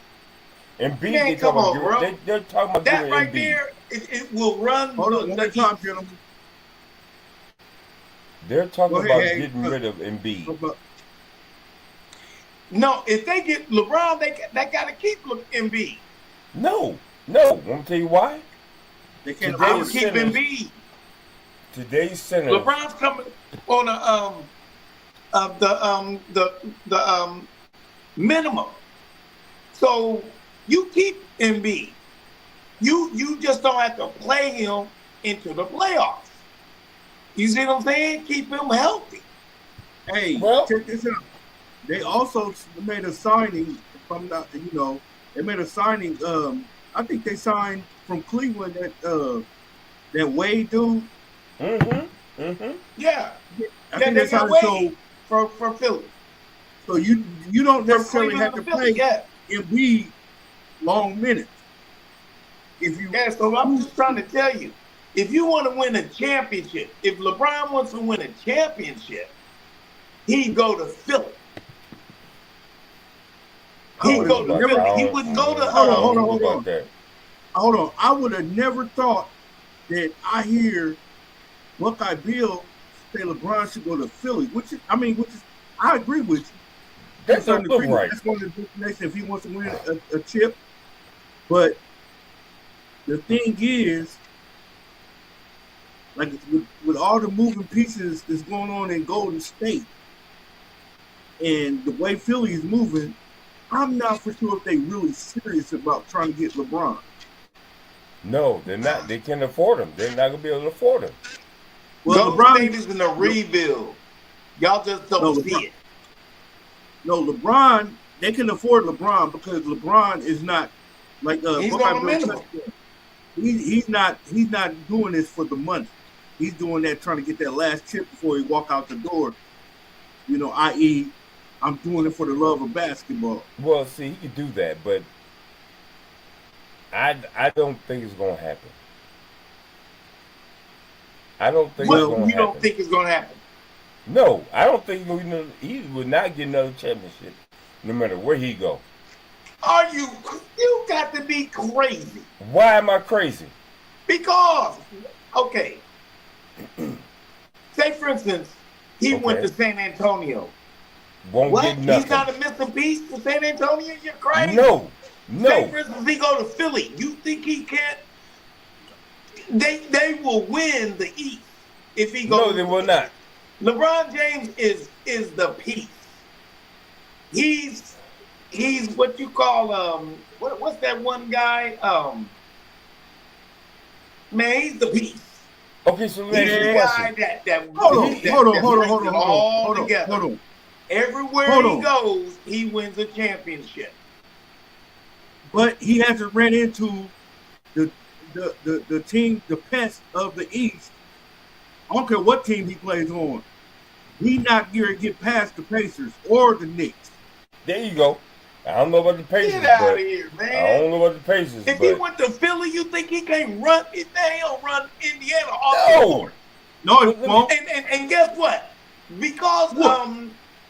Speaker 3: Embiid,
Speaker 2: Man, come on, bro.
Speaker 3: They're talking about
Speaker 2: that
Speaker 3: giving
Speaker 2: right
Speaker 3: Embiid.
Speaker 2: there. It will run.
Speaker 4: Hold on, one more time, gentlemen.
Speaker 3: They're talking
Speaker 4: Go
Speaker 3: about
Speaker 4: ahead,
Speaker 3: getting rid of Embiid.
Speaker 2: No, if they get LeBron, they got to keep Embiid.
Speaker 3: No. I'm gonna tell you why.
Speaker 4: They can't
Speaker 2: I would keep Embiid.
Speaker 3: Today's center.
Speaker 2: LeBron's coming on the minimum. So you keep Embiid. You just don't have to play him into the playoffs. You see what I'm saying? Keep him healthy.
Speaker 4: Hey,
Speaker 3: well,
Speaker 4: check this out. They also made a signing. If I'm not, they made a signing. I think they signed from Cleveland that Wade dude.
Speaker 2: Yeah.
Speaker 4: I think that's how
Speaker 2: Wade for Philly.
Speaker 4: So you don't necessarily have to play Embiid long minutes.
Speaker 2: So I'm just trying to tell you, if you want to win a championship, if LeBron wants to win a championship, he'd go to Philly. He'd go to Philly. He wouldn't go to
Speaker 4: Hold on. I would have never thought that I hear Buckeye Bill say LeBron should go to Philly, which is I agree with you.
Speaker 3: That's not right.
Speaker 4: That's one of the destinations if he wants to win a chip. But the thing is, like with all the moving pieces that's going on in Golden State and the way Philly is moving, I'm not for sure if they really serious about trying to get LeBron.
Speaker 3: No, they're not. They can't afford him. They're not gonna be able to afford him.
Speaker 2: Well, Golden State is in a rebuild. Y'all just don't see it.
Speaker 4: No, LeBron, they can afford LeBron because LeBron is not like
Speaker 2: he's on a minimum.
Speaker 4: He's not doing this for the money. He's doing that trying to get that last chip before he walk out the door. I.e., I'm doing it for the love of basketball.
Speaker 3: Well, see, he could do that, but I don't think it's gonna happen. I don't think it's gonna happen.
Speaker 2: You don't think it's gonna happen?
Speaker 3: No, I don't think he would not get another championship, no matter where he go.
Speaker 2: Are you got to be crazy?
Speaker 3: Why am I crazy?
Speaker 2: Because, okay, say for instance, he went to San Antonio.
Speaker 3: Won't get nothing.
Speaker 2: He's not a missing piece to San Antonio? You're crazy.
Speaker 3: No.
Speaker 2: Say for instance, he go to Philly. You think he can't? They will win the East if he goes.
Speaker 3: No, they will not.
Speaker 2: LeBron James is the piece. He's what you call what's that one guy? Man, he's the piece.
Speaker 3: Okay, so
Speaker 2: he's the guy that
Speaker 4: hold on.
Speaker 2: Everywhere he goes, he wins a championship.
Speaker 4: But he hasn't ran into the team, the pest of the East. I don't care what team he plays on. He's not going to get past the Pacers or the Knicks.
Speaker 3: There you go. I don't know about the Pacers.
Speaker 2: Get out of here, man.
Speaker 3: I don't know about the Pacers.
Speaker 2: If he went to Philly, you think he can't run? He'll run Indiana off the
Speaker 4: court. No, he won't.
Speaker 2: And guess what? Because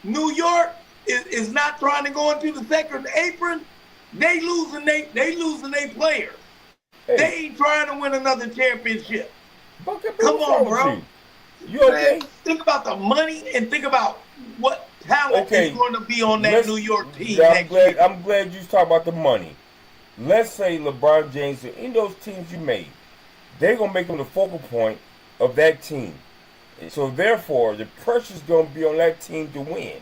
Speaker 2: New York is not trying to go into the second apron, they losing their players. They
Speaker 3: Hey,
Speaker 2: ain't trying to win another championship.
Speaker 3: Bucket,
Speaker 2: Come
Speaker 3: what's
Speaker 2: on,
Speaker 3: wrong with
Speaker 2: bro.
Speaker 3: you? You
Speaker 2: Man,
Speaker 3: okay?
Speaker 2: think about the money and think about what talent is
Speaker 3: Okay.
Speaker 2: going to be on that
Speaker 3: Let's.
Speaker 2: New York team
Speaker 3: Yeah,
Speaker 2: next year.
Speaker 3: I'm glad you talk about the money. Let's say LeBron James in those teams you made, they're gonna make him the focal point of that team. So therefore, the pressure's gonna be on that team to win.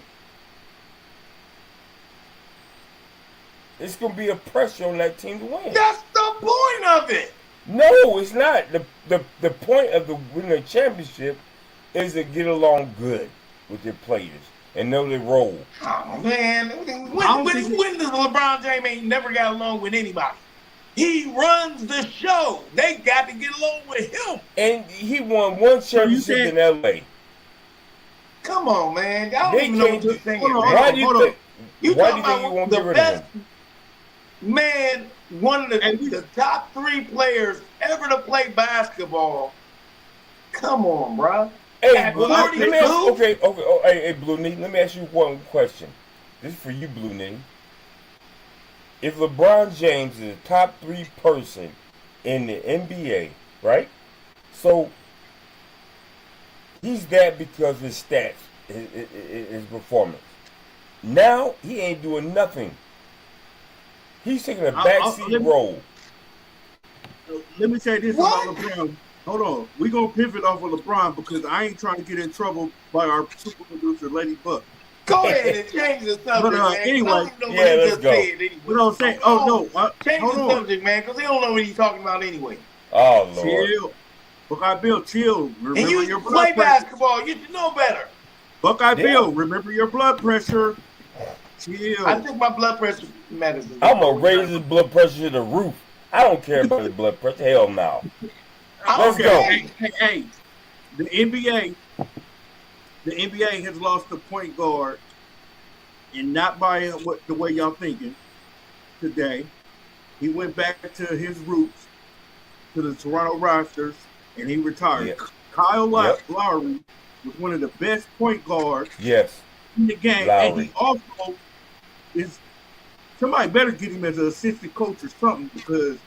Speaker 3: It's gonna be a pressure on that team to win.
Speaker 2: That's the point of it.
Speaker 3: No, it's not. The point of the winning a championship is to get along good with your players and know their role.
Speaker 2: Oh man, when does LeBron James ain't never got along with anybody? He runs the show. They got to get along with him.
Speaker 3: And he won one championship in LA.
Speaker 2: Come on, man. I don't
Speaker 3: They
Speaker 2: even know what
Speaker 3: can't
Speaker 2: you're
Speaker 3: do-
Speaker 2: saying.
Speaker 3: Why do you think?
Speaker 2: You
Speaker 3: Why do
Speaker 2: talking
Speaker 3: you think you
Speaker 2: about
Speaker 3: won't
Speaker 2: the
Speaker 3: get rid
Speaker 2: best
Speaker 3: of him?
Speaker 2: man, one of the top 3 players ever to play basketball. Come on, bro.
Speaker 3: Hey,
Speaker 2: At
Speaker 3: Blue, let me ask,
Speaker 2: 42?
Speaker 3: okay. Oh, hey, Blue Knee, let me ask you one question. This is for you, Blue Knee. If LeBron James is a top 3 person in the NBA, right? So he's that because of his stats, his performance. Now he ain't doing nothing. He's taking a backseat role.
Speaker 4: Let me say this about LeBron. Hold on. We're going to pivot off of LeBron because I ain't trying to get in trouble by our super producer, Lady Buck.
Speaker 2: Go ahead and change the subject,
Speaker 4: But,
Speaker 2: man.
Speaker 4: anyway,
Speaker 2: I don't even know
Speaker 3: yeah,
Speaker 2: what he
Speaker 3: let's
Speaker 2: just
Speaker 3: go.
Speaker 2: said anyway.
Speaker 4: You know what I'm saying? Oh, no.
Speaker 2: Change
Speaker 4: hold
Speaker 2: the
Speaker 4: on.
Speaker 2: subject, man, because he don't know what he's talking about anyway.
Speaker 3: Oh, Lord.
Speaker 4: Chill. Buckeye Bill, chill. Remember
Speaker 2: And you
Speaker 4: your
Speaker 2: play
Speaker 4: blood pressure.
Speaker 2: basketball. You should know better.
Speaker 4: Buckeye Bill, remember your blood pressure. Chill.
Speaker 2: I took my blood pressure medicine.
Speaker 3: I'm going to raise his blood pressure to the roof. I don't care about his blood pressure. Hell no. Let's go.
Speaker 4: Hey, the NBA has lost a point guard, and not by the way y'all thinking today. He went back to his roots, to the Toronto Raptors, and he retired.
Speaker 3: Yeah.
Speaker 4: Kyle Lowry was one of the best point guards in the game, and he also is. Somebody better get him as an assistant coach or something because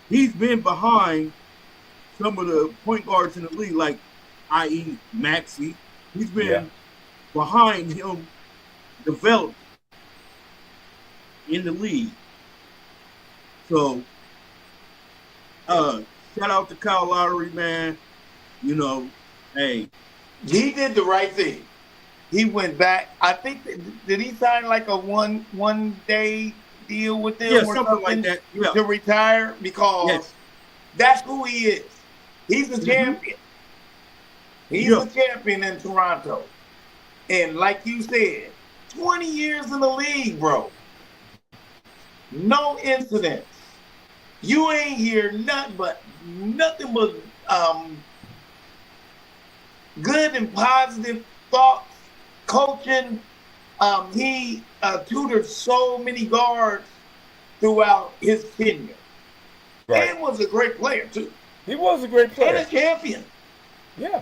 Speaker 4: he's been behind some of the point guards in the league, like i.e. Maxey. He's been behind him developed in the league. So shout out to Kyle Lowry, man. You know, hey.
Speaker 2: He did the right thing. He went back. I think did he sign like a one day deal with them or something
Speaker 4: like that
Speaker 2: to retire? Because that's who he is. He's a champion. He's a champion in Toronto. And like you said, 20 years in the league, bro. No incidents. You ain't hear nothing but good and positive thoughts, coaching. He tutored so many guards throughout his tenure.
Speaker 3: Right.
Speaker 2: And was a great player, too.
Speaker 3: He was a great player.
Speaker 2: And a champion.
Speaker 3: Yeah.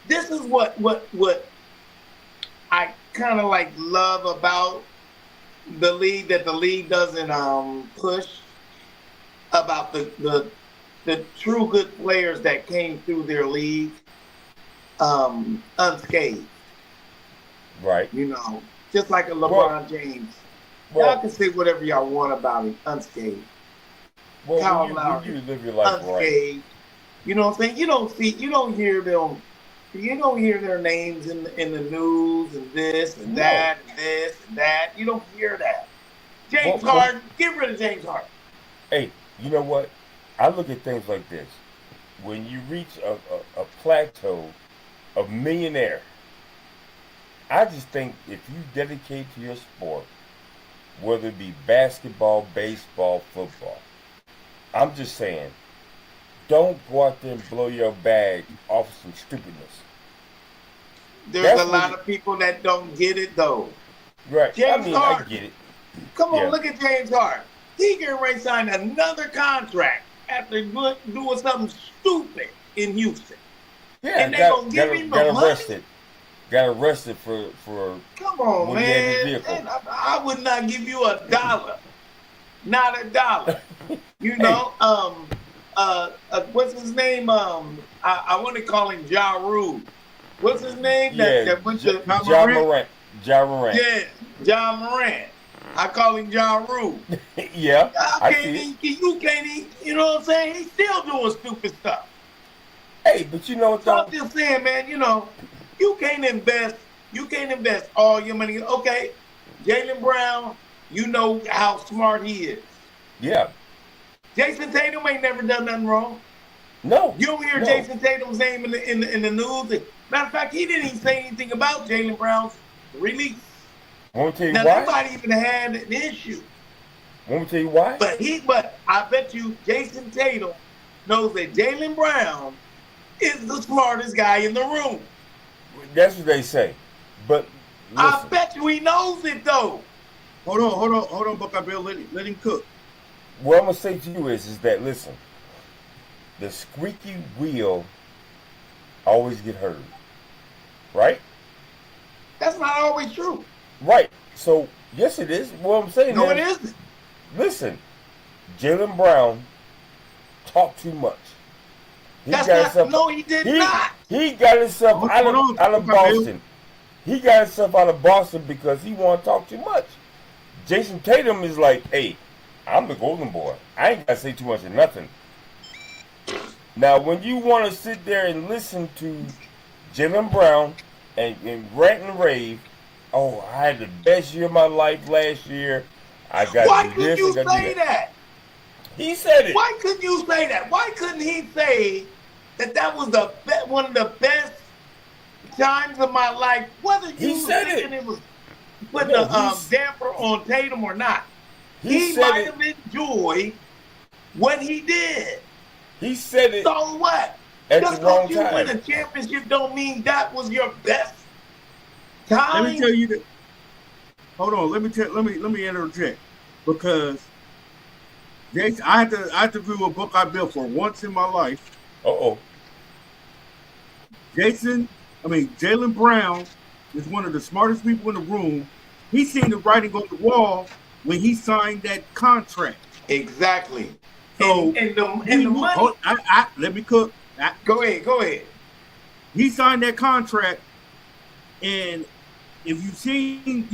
Speaker 2: This is what I kind of like love about the league, that the league doesn't push about the true good players that came through their league unscathed.
Speaker 3: Right.
Speaker 2: You know, just like a LeBron James. Y'all can say whatever y'all want about him, unscathed. Kyle Lowry,
Speaker 3: you live your life
Speaker 2: unscathed.
Speaker 3: right.
Speaker 2: You know what I'm saying? You don't hear their names in the news and this and that and this and that. You don't hear that. James Harden, get rid of James Harden.
Speaker 3: Hey, you know what? I look at things like this. When you reach a plateau of millionaire, I just think if you dedicate to your sport, whether it be basketball, baseball, football, I'm just saying, don't go out there and blow your bag off of some stupidness.
Speaker 2: There's a lot of people that don't get it, though.
Speaker 3: Right.
Speaker 2: James Harden.
Speaker 3: I get it.
Speaker 2: Come on, look at James Harden. He getting ready to sign another contract after doing something stupid in Houston.
Speaker 3: Yeah,
Speaker 2: and they gonna give him the money.
Speaker 3: Got arrested for.
Speaker 2: Come on, man. I would not give you $1. Not $1. You
Speaker 3: Hey,
Speaker 2: know, what's his name? I want to call him Ja Rule. What's his name?
Speaker 3: yeah,
Speaker 2: That went to
Speaker 3: Ja Morant. Ja Morant.
Speaker 2: yeah, John Morant. I call him Ja Rule.
Speaker 3: Yeah,
Speaker 2: I
Speaker 3: I
Speaker 2: can't
Speaker 3: see it.
Speaker 2: even, you can't even, you know what I'm saying? He's still doing stupid stuff.
Speaker 3: Hey, but you know what
Speaker 2: So I'm
Speaker 3: though?
Speaker 2: just saying, man, you can't invest all your money. Okay, Jalen Brown, you know how smart he is.
Speaker 3: Yeah.
Speaker 2: Jason Tatum ain't never done nothing wrong.
Speaker 3: No.
Speaker 2: You don't hear
Speaker 3: No.
Speaker 2: Jason Tatum's name in the news. Matter of fact, he didn't even say anything about Jalen Brown's release.
Speaker 3: Want me to tell you
Speaker 2: Now they
Speaker 3: why?
Speaker 2: might even had an issue,
Speaker 3: Want me to tell you why?
Speaker 2: but I bet you Jason Tatum knows that Jalen Brown is the smartest guy in the room.
Speaker 3: That's what they say. But
Speaker 2: I
Speaker 3: listen,
Speaker 2: bet you he knows it though.
Speaker 4: Hold on, Buckeye Bill. Let him cook.
Speaker 3: what I'm gonna say to you is that listen, the squeaky wheel always get heard, right?
Speaker 2: That's not always true.
Speaker 3: Right. So yes, it is. What I'm saying
Speaker 2: No, it
Speaker 3: is,
Speaker 2: isn't.
Speaker 3: listen, Jalen Brown talked too much. He
Speaker 2: That's
Speaker 3: got
Speaker 2: not.
Speaker 3: himself.
Speaker 2: No, he did not.
Speaker 3: He got himself
Speaker 4: Hold
Speaker 3: out
Speaker 4: on,
Speaker 3: of
Speaker 4: Buckeye Bill.
Speaker 3: Boston. He got himself out of Boston because he want to talk too much. Jason Tatum is like, hey, I'm the golden boy. I ain't got to say too much of nothing. Now, when you want to sit there and listen to Jalen Brown and rant and rave, oh, I had the best year of my life last year. I got
Speaker 2: Why
Speaker 3: to do
Speaker 2: couldn't
Speaker 3: this, I
Speaker 2: you
Speaker 3: got to do
Speaker 2: say
Speaker 3: that.
Speaker 2: that?
Speaker 3: He said it.
Speaker 2: Why couldn't you say that? Why couldn't he say that was one of the best times of my life? Whether
Speaker 3: He
Speaker 2: you was
Speaker 3: said it.
Speaker 2: thinking it was putting
Speaker 3: No,
Speaker 2: a damper on Tatum or not,
Speaker 3: he
Speaker 2: he
Speaker 3: said
Speaker 2: might
Speaker 3: it.
Speaker 2: have enjoyed what he did.
Speaker 3: He said it
Speaker 2: So what?
Speaker 3: at
Speaker 2: Just
Speaker 3: the wrong
Speaker 2: because you win
Speaker 3: time.
Speaker 2: a championship don't mean that was your best
Speaker 4: Let me
Speaker 2: time.
Speaker 4: tell you that. Hold on. Let me interject because Jason, I have to agree with Buckeye Bill for once in my life.
Speaker 3: Uh-oh.
Speaker 4: Jalen Brown is one of the smartest people in the room. He seen the writing on the wall when he signed that contract.
Speaker 2: Exactly.
Speaker 4: So
Speaker 2: And
Speaker 4: he
Speaker 2: the
Speaker 4: knew.
Speaker 2: money.
Speaker 4: Let me cook.
Speaker 2: Go ahead.
Speaker 4: He signed that contract, and if you've seen,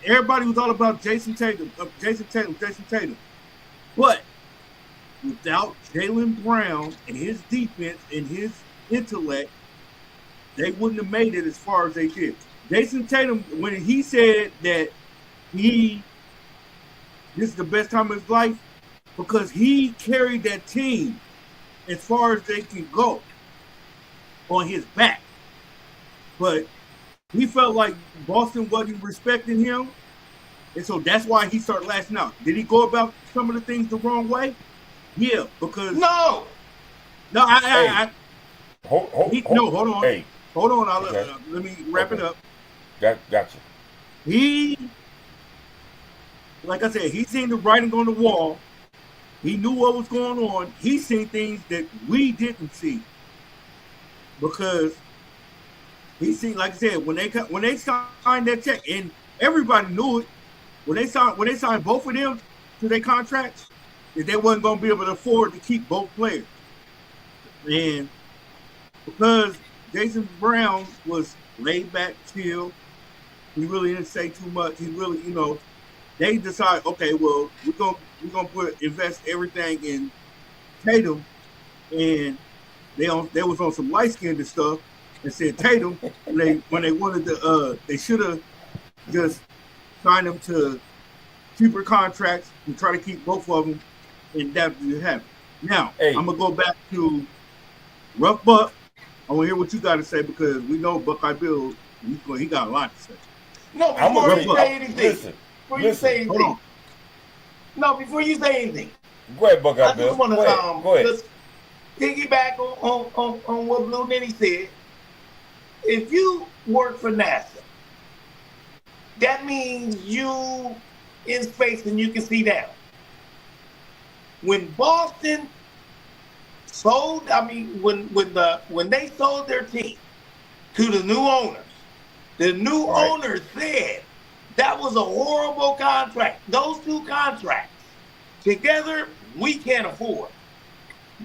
Speaker 4: everybody was all about Jason Tatum. But without Jalen Brown and his defense and his intellect, they wouldn't have made it as far as they did. Jason Tatum, when he said that this is the best time of his life, because he carried that team as far as they can go on his back. But he felt like Boston wasn't respecting him, and so that's why he started lashing out. Did he go about some of the things the wrong way? Yeah, because
Speaker 2: No.
Speaker 4: no, hold on.
Speaker 3: Hey.
Speaker 4: Hold on.
Speaker 3: Okay.
Speaker 4: Let me wrap it up.
Speaker 3: Gotcha.
Speaker 4: He, like I said, he seen the writing on the wall. He knew what was going on. He seen things that we didn't see because he seen, like I said, when they signed that check, and everybody knew it. When they signed both of them to their contracts, that they wasn't going to be able to afford to keep both players. And because Jason Brown was laid back, chill, he really didn't say too much. He really, they decided, okay, well, we're gonna invest everything in Tatum, and they was on some light skinned stuff and said Tatum when they wanted to they should have just signed them to cheaper contracts and try to keep both of them, and that didn't happen. Now I'm gonna go back to Rough Buck. I want to hear what you got to say because we know Buckeye Bill. He got a lot to say.
Speaker 2: No, before you say anything.
Speaker 3: Listen.
Speaker 4: Hold on.
Speaker 2: No, before you say anything.
Speaker 3: Go ahead, Buckeye
Speaker 2: I
Speaker 3: Bill.
Speaker 2: just want to
Speaker 3: Go ahead.
Speaker 2: just piggyback on what Blue Nitty said. If you work for NASA, that means you in space and you can see down. When Boston sold, when they sold their team to the new owners, the new owners said that was a horrible contract. Those two contracts Together, we can't afford.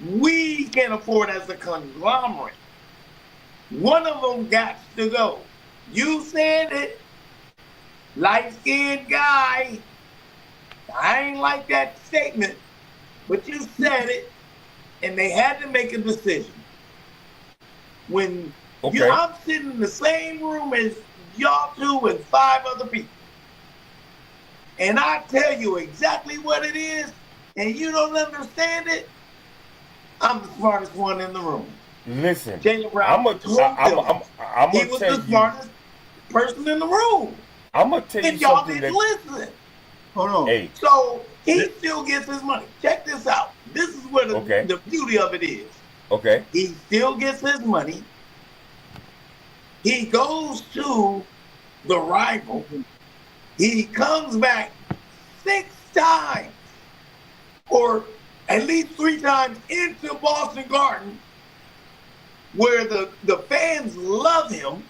Speaker 2: We can't afford as a conglomerate. One of them got to go. You said it. Light-skinned guy. I ain't like that statement, but you said it, and they had to make a decision. When I'm sitting in the same room as y'all two and 5 other people, and I tell you exactly what it is, and you don't understand it, I'm the smartest one in the room.
Speaker 3: Listen,
Speaker 2: Jalen Brown
Speaker 3: I'm
Speaker 2: he was the smartest person in the room.
Speaker 3: I'm gonna tell you
Speaker 2: and y'all
Speaker 3: something.
Speaker 2: Didn't listen.
Speaker 4: Hold on.
Speaker 3: Hey.
Speaker 2: So he still gets his money. Check this out. This is where the beauty of it is.
Speaker 3: Okay.
Speaker 2: He still gets his money. He goes to the rival. He comes back 6 times, or at least 3 times into Boston Garden, where the fans love him.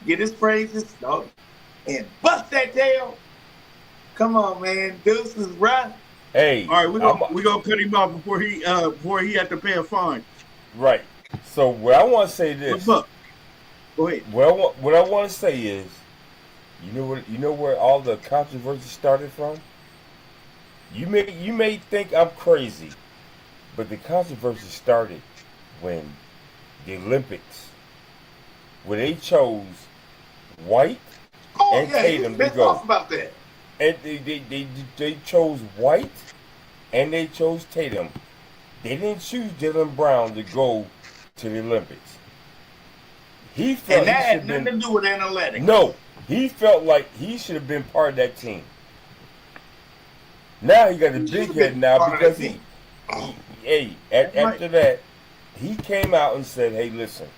Speaker 2: Get his praises, and bust that tail. Come on, man. Deuces, bruh.
Speaker 3: Hey.
Speaker 4: All right, we're gonna cut him off before he had to pay a fine.
Speaker 3: Right. So what I want to say this.
Speaker 4: Go ahead.
Speaker 3: What I want to say is, you know where all the controversy started from? You may think I'm crazy, but the controversy started when the Olympics, where they chose White and Tatum to go.
Speaker 2: Talk about that.
Speaker 3: And they chose White and they chose Tatum. They didn't choose Jaylen Brown to go to the Olympics. He felt
Speaker 2: and that had nothing to do with analytics.
Speaker 3: No, he felt like he should have been part of that team. Now he got a big head now because after that, he came out and said, "Hey, listen,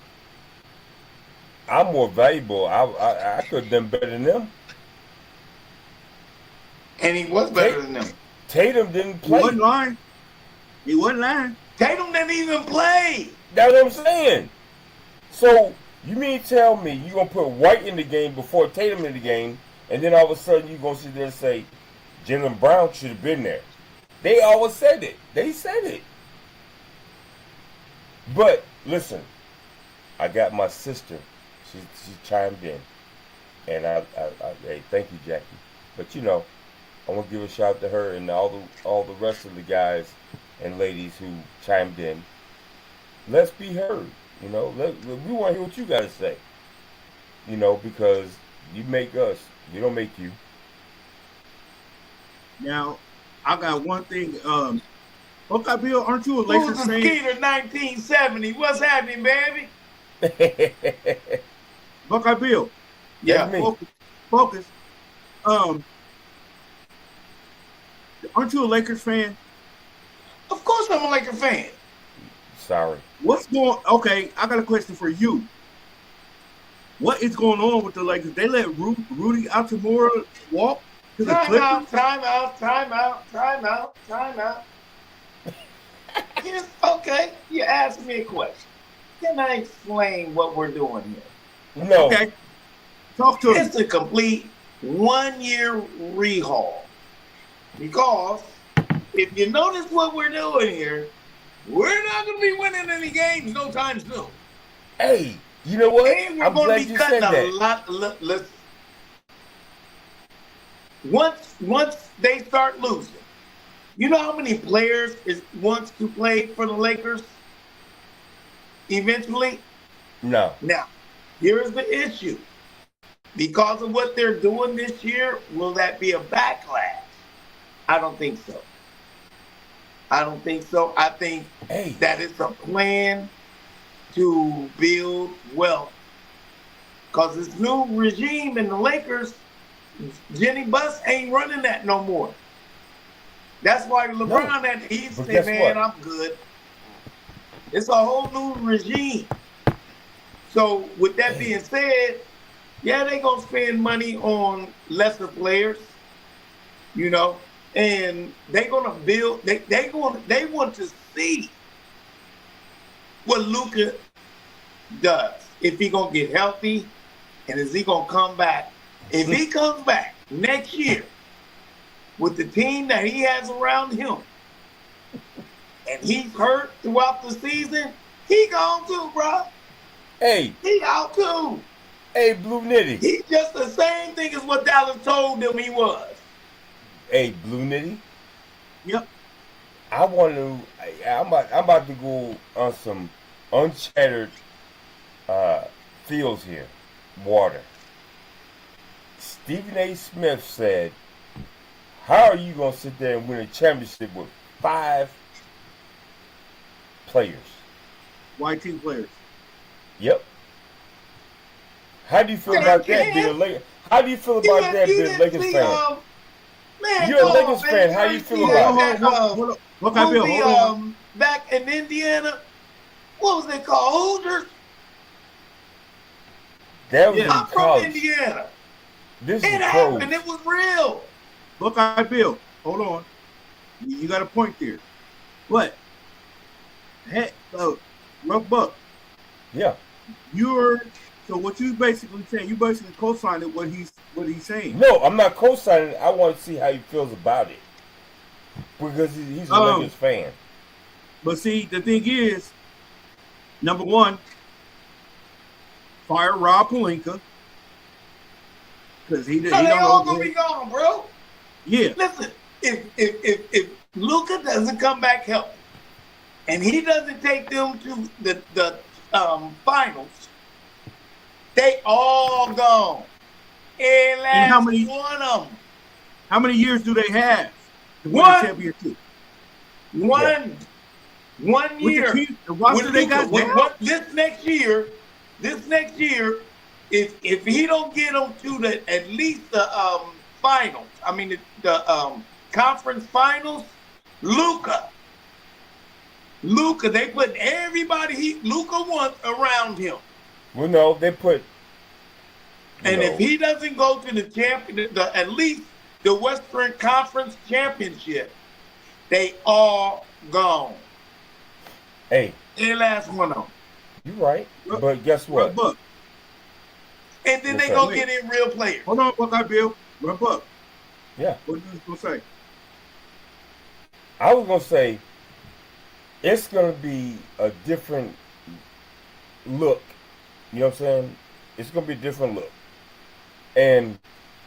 Speaker 3: I'm more valuable. I could have done better than them."
Speaker 2: And he was better than them.
Speaker 3: Tatum didn't play.
Speaker 4: He wasn't lying.
Speaker 2: Tatum didn't even play.
Speaker 3: That's what I'm saying. So you mean tell me you're going to put White in the game before Tatum in the game, and then all of a sudden you're going to sit there and say Jaylen Brown should have been there. They always said it. They said it. But listen, I got my sister. She chimed in. And I hey, thank you, Jackie. But I want to give a shout out to her and all the rest of the guys and ladies who chimed in. Let's be heard. We want to hear what you got to say. Because you make us. We don't make you.
Speaker 4: Now, I got one thing. Okay, Bill, aren't you a Lakers fan?
Speaker 2: Who's the Skeeter 1970? What's happening, baby?
Speaker 4: Buckeye Bill.
Speaker 2: Yeah.
Speaker 4: Focus. Aren't you a Lakers fan?
Speaker 2: Of course I'm a Lakers fan.
Speaker 3: Sorry.
Speaker 4: Okay, I got a question for you. What is going on with the Lakers? They let Rudy Altamura walk to the Clippers?
Speaker 2: Time out. Okay, you asked me a question. Can I explain what we're doing here?
Speaker 3: No.
Speaker 4: Okay. Talk to me.
Speaker 2: It's a complete 1-year rehaul. Because if you notice what we're doing here, we're not going to be winning any games no time soon.
Speaker 3: Hey, you know what?
Speaker 2: And we're going to be cutting a lot. Once they start losing, you know how many players wants to play for the Lakers eventually?
Speaker 3: No.
Speaker 2: Now, here's the issue. Because of what they're doing this year, will that be a backlash? I don't think so. I think that it's a plan to build wealth. Because this new regime in the Lakers, Jenny Buss ain't running that no more. That's why LeBron he said, man, I'm good. It's a whole new regime. So with that being said, yeah, they're going to spend money on lesser players, and they're going to build, they want to see what Luka does. If he going to get healthy, and is he going to come back? If he comes back next year, with the team that he has around him, and he's hurt throughout the season, he gone too, bro.
Speaker 3: Hey,
Speaker 2: He out too.
Speaker 3: hey, Blue Nitty.
Speaker 2: He's just the same thing as what Dallas told them he was.
Speaker 3: Hey, Blue Nitty.
Speaker 4: Yep.
Speaker 3: I want to. I'm about to go on some uncharted fields here. Water. Stephen A. Smith said, "How are you gonna sit there and win a championship with 5 players?"
Speaker 4: White team players.
Speaker 3: Yep. How do you feel about that, being a Lakers? How do you feel about that, being a Lakers fan?
Speaker 2: Man,
Speaker 3: You're a Lakers fan. How you feel about it?
Speaker 4: Hold on.
Speaker 2: Back in Indiana, what was it called? Hoosiers?
Speaker 3: That was
Speaker 4: Yeah.
Speaker 3: in
Speaker 2: I'm from
Speaker 3: college.
Speaker 2: Indiana.
Speaker 3: This
Speaker 2: It
Speaker 3: is
Speaker 2: happened.
Speaker 3: pros.
Speaker 2: It was real.
Speaker 4: Buckeye Bill, hold on. You got a point there. But, heck, Rough Buck,
Speaker 3: Yeah.
Speaker 4: so what you basically saying, you basically co-signing what he's saying.
Speaker 3: No, I'm not co-signing. I want to see how he feels about it because he's a Lakers fan.
Speaker 4: But see, the thing is, number one, fire Rob Pelinka. Because he
Speaker 2: So they all
Speaker 4: don't
Speaker 2: gonna be gone, bro.
Speaker 4: Yeah.
Speaker 2: Listen, if Luka doesn't come back healthy, and he doesn't take them to the finals, they all gone.
Speaker 4: And how many-
Speaker 2: one of them.
Speaker 4: How many years do they have to win
Speaker 2: One.
Speaker 4: a championship?
Speaker 2: One year.
Speaker 4: The roster
Speaker 2: With
Speaker 4: they
Speaker 2: Luka,
Speaker 4: got now?
Speaker 2: this next year, if he don't get them to at least the finals, I mean the conference finals, Luka, they put everybody Luka wants around him.
Speaker 3: Well, no, they put.
Speaker 2: And if he doesn't go to the at least the Western Conference Championship, they all gone.
Speaker 3: Hey,
Speaker 2: They last one on.
Speaker 3: you're right, but guess what?
Speaker 4: Buck.
Speaker 2: And then
Speaker 3: Yes,
Speaker 2: they
Speaker 3: sir.
Speaker 2: go get in real players.
Speaker 4: Hold on, Buckeye Bill. Rough Buck.
Speaker 3: Yeah,
Speaker 4: What you gonna say?
Speaker 3: I was gonna say it's gonna be a different look. You know what I'm saying? It's gonna be a different look, and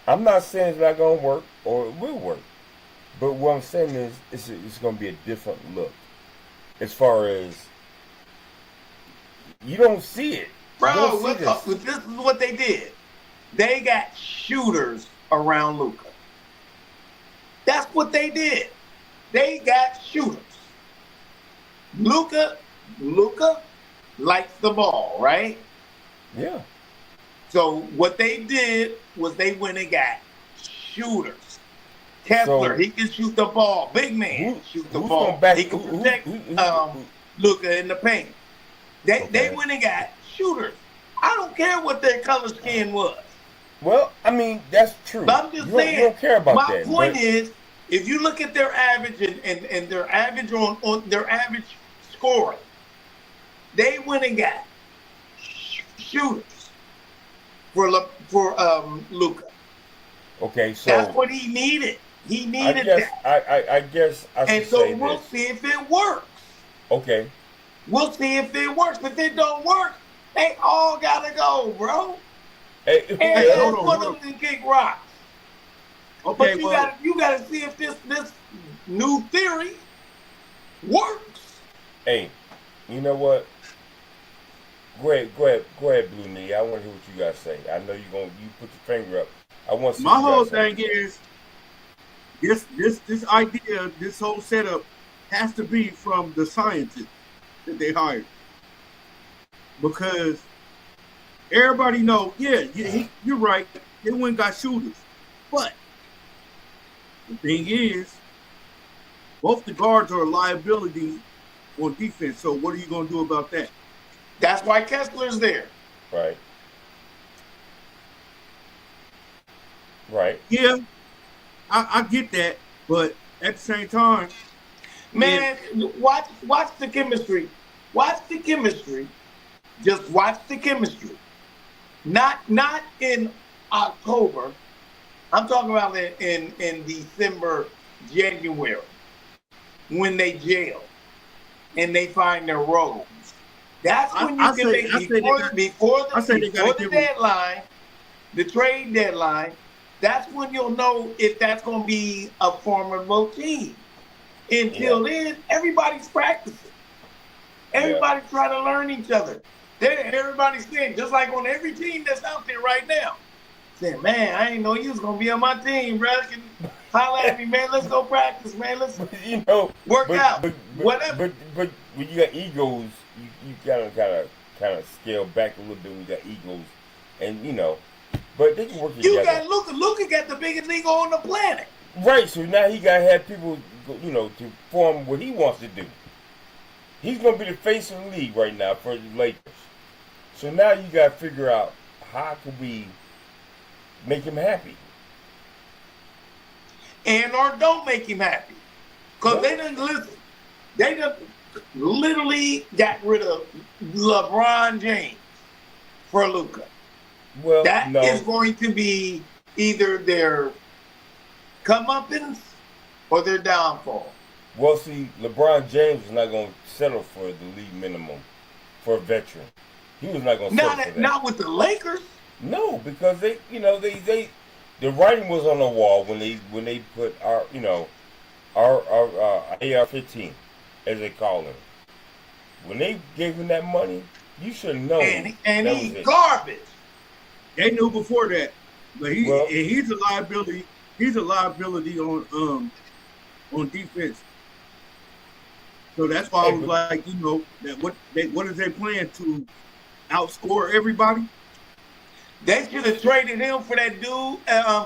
Speaker 3: I'm not saying it's not gonna work or it will work, but what I'm saying is it's gonna be a different look as far as you don't see it. You
Speaker 2: Bro,
Speaker 3: don't see
Speaker 2: this is what they did. They got shooters around Luka. That's what they did. They got shooters. Luka likes the ball, right?
Speaker 3: Yeah.
Speaker 2: So what they did was they went and got shooters. Kessler, he can shoot the ball. Big man, shoot the ball. He can protect Luka in the paint. They went and got shooters. I don't care what their color skin was.
Speaker 3: Well, I mean, that's true.
Speaker 2: But I'm just saying,
Speaker 3: you don't care about
Speaker 2: my
Speaker 3: that.
Speaker 2: point is, if you look at their average and their average on their average scoring, they went and got shooters for Luka.
Speaker 3: Okay, so
Speaker 2: that's what he needed. He needed that.
Speaker 3: I guess I should
Speaker 2: and so
Speaker 3: say
Speaker 2: we'll
Speaker 3: this.
Speaker 2: see if it works.
Speaker 3: Okay.
Speaker 2: We'll see if it works. If it don't work, they all gotta go, bro.
Speaker 3: Hey,
Speaker 2: And one of them can kick rocks.
Speaker 4: Okay,
Speaker 2: But you gotta see if this new theory works.
Speaker 3: Hey, you know what? Go ahead, Blue Knee. I want to hear what you guys say. I know you put your finger up. I want to see
Speaker 4: my
Speaker 3: what you
Speaker 4: whole
Speaker 3: guys say.
Speaker 4: thing is this idea, this whole setup has to be from the scientists that they hired. Because everybody know, you're right, they went and got shooters. But the thing is, both the guards are a liability on defense. So what are you going to do about that?
Speaker 2: That's why Kessler's there.
Speaker 3: Right. Right.
Speaker 4: Yeah, I get that, but at the same time,
Speaker 2: Man, watch the chemistry. Watch the chemistry. Just watch the chemistry. Not in October I'm talking about in December, January, when they jail and they find their roles. That's when you can make before the deadline, the trade deadline. That's when you'll know if that's going to be a formidable team. Until then, everybody's practicing. Everybody's trying to learn each other. Everybody's saying, just like on every team that's out there right now, saying, man, I ain't know you was going to be on my team, bro. Holla at me, man. Let's go practice, man. Let's work out. Whatever.
Speaker 3: But when you got egos, you gotta kind of scale back a little bit when you got egos. And, but they can work together.
Speaker 2: You got Luka. Luka got the biggest ego on the planet.
Speaker 3: Right, so now he got to have people, to form what he wants to do. He's going to be the face of the league right now for the Lakers. So now you got to figure out how can we make him happy.
Speaker 2: Or don't make him happy. Because they didn't listen. They just literally got rid of LeBron James for Luka.
Speaker 3: Well,
Speaker 2: that is going to be either their comeuppance or their downfall.
Speaker 3: Well, see, LeBron James is not going to settle for the league minimum for a veteran. He was not going to settle for that. Not
Speaker 2: with the Lakers.
Speaker 3: No, because they the writing was on the wall when they put our AR-15, as they call him. When they gave him that money, you should know.
Speaker 2: And he's garbage.
Speaker 4: They knew before that, but he's a liability. He's a liability on defense. So that's why I was like, that what is their plan to outscore everybody?
Speaker 2: They should have traded him for that dude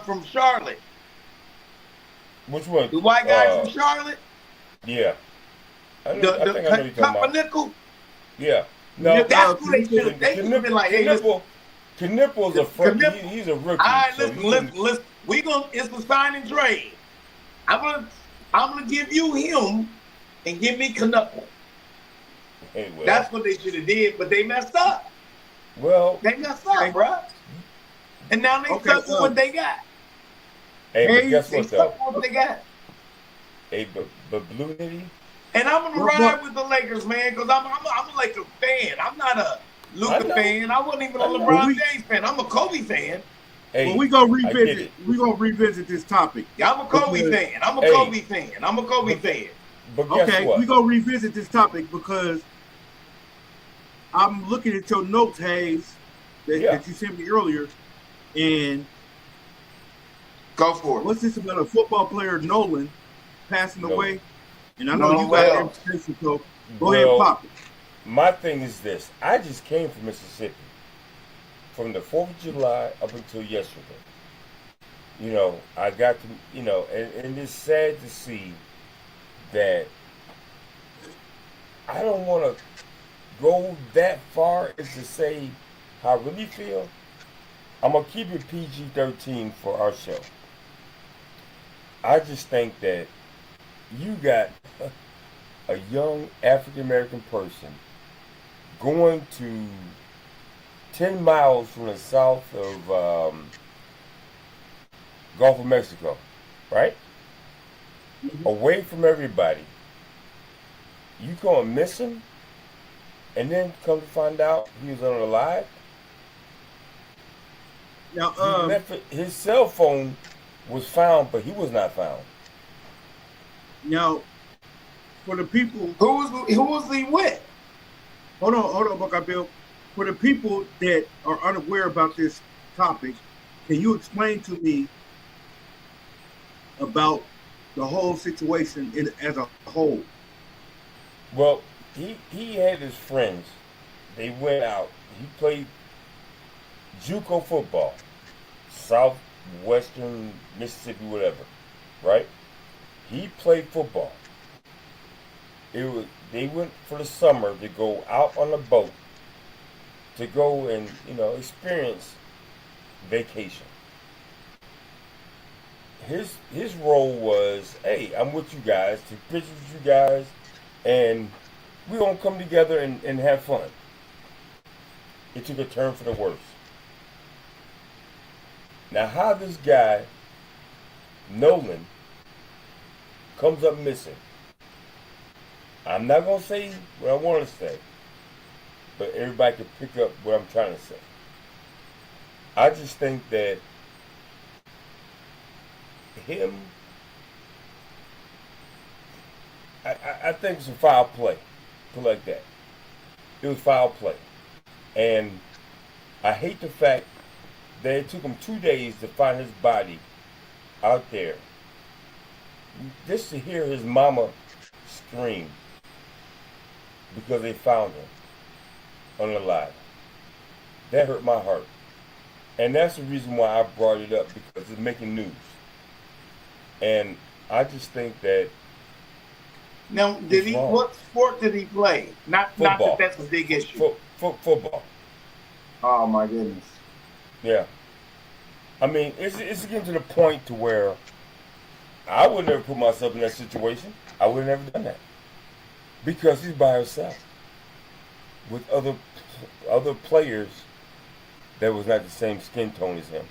Speaker 2: from Charlotte.
Speaker 3: Which one?
Speaker 2: The white guy from Charlotte?
Speaker 3: Yeah.
Speaker 2: I think I know you're talking about. Nickel?
Speaker 3: Yeah. No,
Speaker 2: that's who they should have. They should have been like, hey,
Speaker 3: Knipple's a friend. He's a rookie.
Speaker 2: All right, listen. It's a sign and trade. I'm gonna give you him and give me Knuckle.
Speaker 3: Hey, well,
Speaker 2: that's what they should have did, but they messed up.
Speaker 3: Well,
Speaker 2: they messed up, bro. And now they stuck with what they got.
Speaker 3: Hey, but guess what though?
Speaker 2: What they got.
Speaker 3: Hey, but Blue Nitty.
Speaker 2: And I'm gonna ride with the Lakers, man, because I'm a Lakers fan. I'm not a Luka fan. I wasn't even a LeBron James fan. I'm a Kobe fan.
Speaker 4: Hey, well, we're gonna revisit this topic.
Speaker 2: Yeah, I'm a Kobe fan. I'm a Kobe fan.
Speaker 3: But guess what?
Speaker 4: We're gonna revisit this topic because I'm looking at your notes, Hayes, that you sent me earlier, and
Speaker 2: go for it.
Speaker 4: What's this about a football player, Nolan, passing away? And I know you got information, so go ahead and pop it.
Speaker 3: My thing is this. I just came from Mississippi. From the 4th of July up until yesterday. I got to, and it's sad to see that I don't want to go that far as to say how I really feel. I'm going to keep it PG-13 for our show. I just think that you got a young African-American person going to 10 miles from the south of Gulf of Mexico, right? Mm-hmm. Away from everybody. You gonna miss him? And then come to find out he was unalive?
Speaker 4: Now,
Speaker 3: his cell phone was found, but he was not found.
Speaker 4: Now, for the people...
Speaker 2: Who was he with?
Speaker 4: Hold on, Buckeye Bill. For the people that are unaware about this topic, can you explain to me about the whole situation as a whole?
Speaker 3: Well, he had his friends. They went out. He played JUCO football, southwestern Mississippi, whatever, right? He played football. They went for the summer to go out on a boat to go and, experience vacation. His role was, hey, I'm with you guys, take pictures with you guys, and we're going to come together and have fun. It took a turn for the worse. Now, how this guy Nolan comes up missing. I'm not gonna say what I want to say, but everybody can pick up what I'm trying to say. I just think that him, I think it's a foul play. Put it like that. It was foul play. And I hate the fact that it took him 2 days to find his body out there. Just to hear his mama scream because they found him unalive. That hurt my heart. And that's the reason why I brought it up, because it's making news. And I just think that.
Speaker 2: Now, what sport did he play? Not that that's a big issue.
Speaker 3: Football.
Speaker 2: Oh my goodness.
Speaker 3: Yeah. I mean, it's getting to the point to where I would never put myself in that situation. I would have never done that. Because he's by himself with other players that was not the same skin tone as him.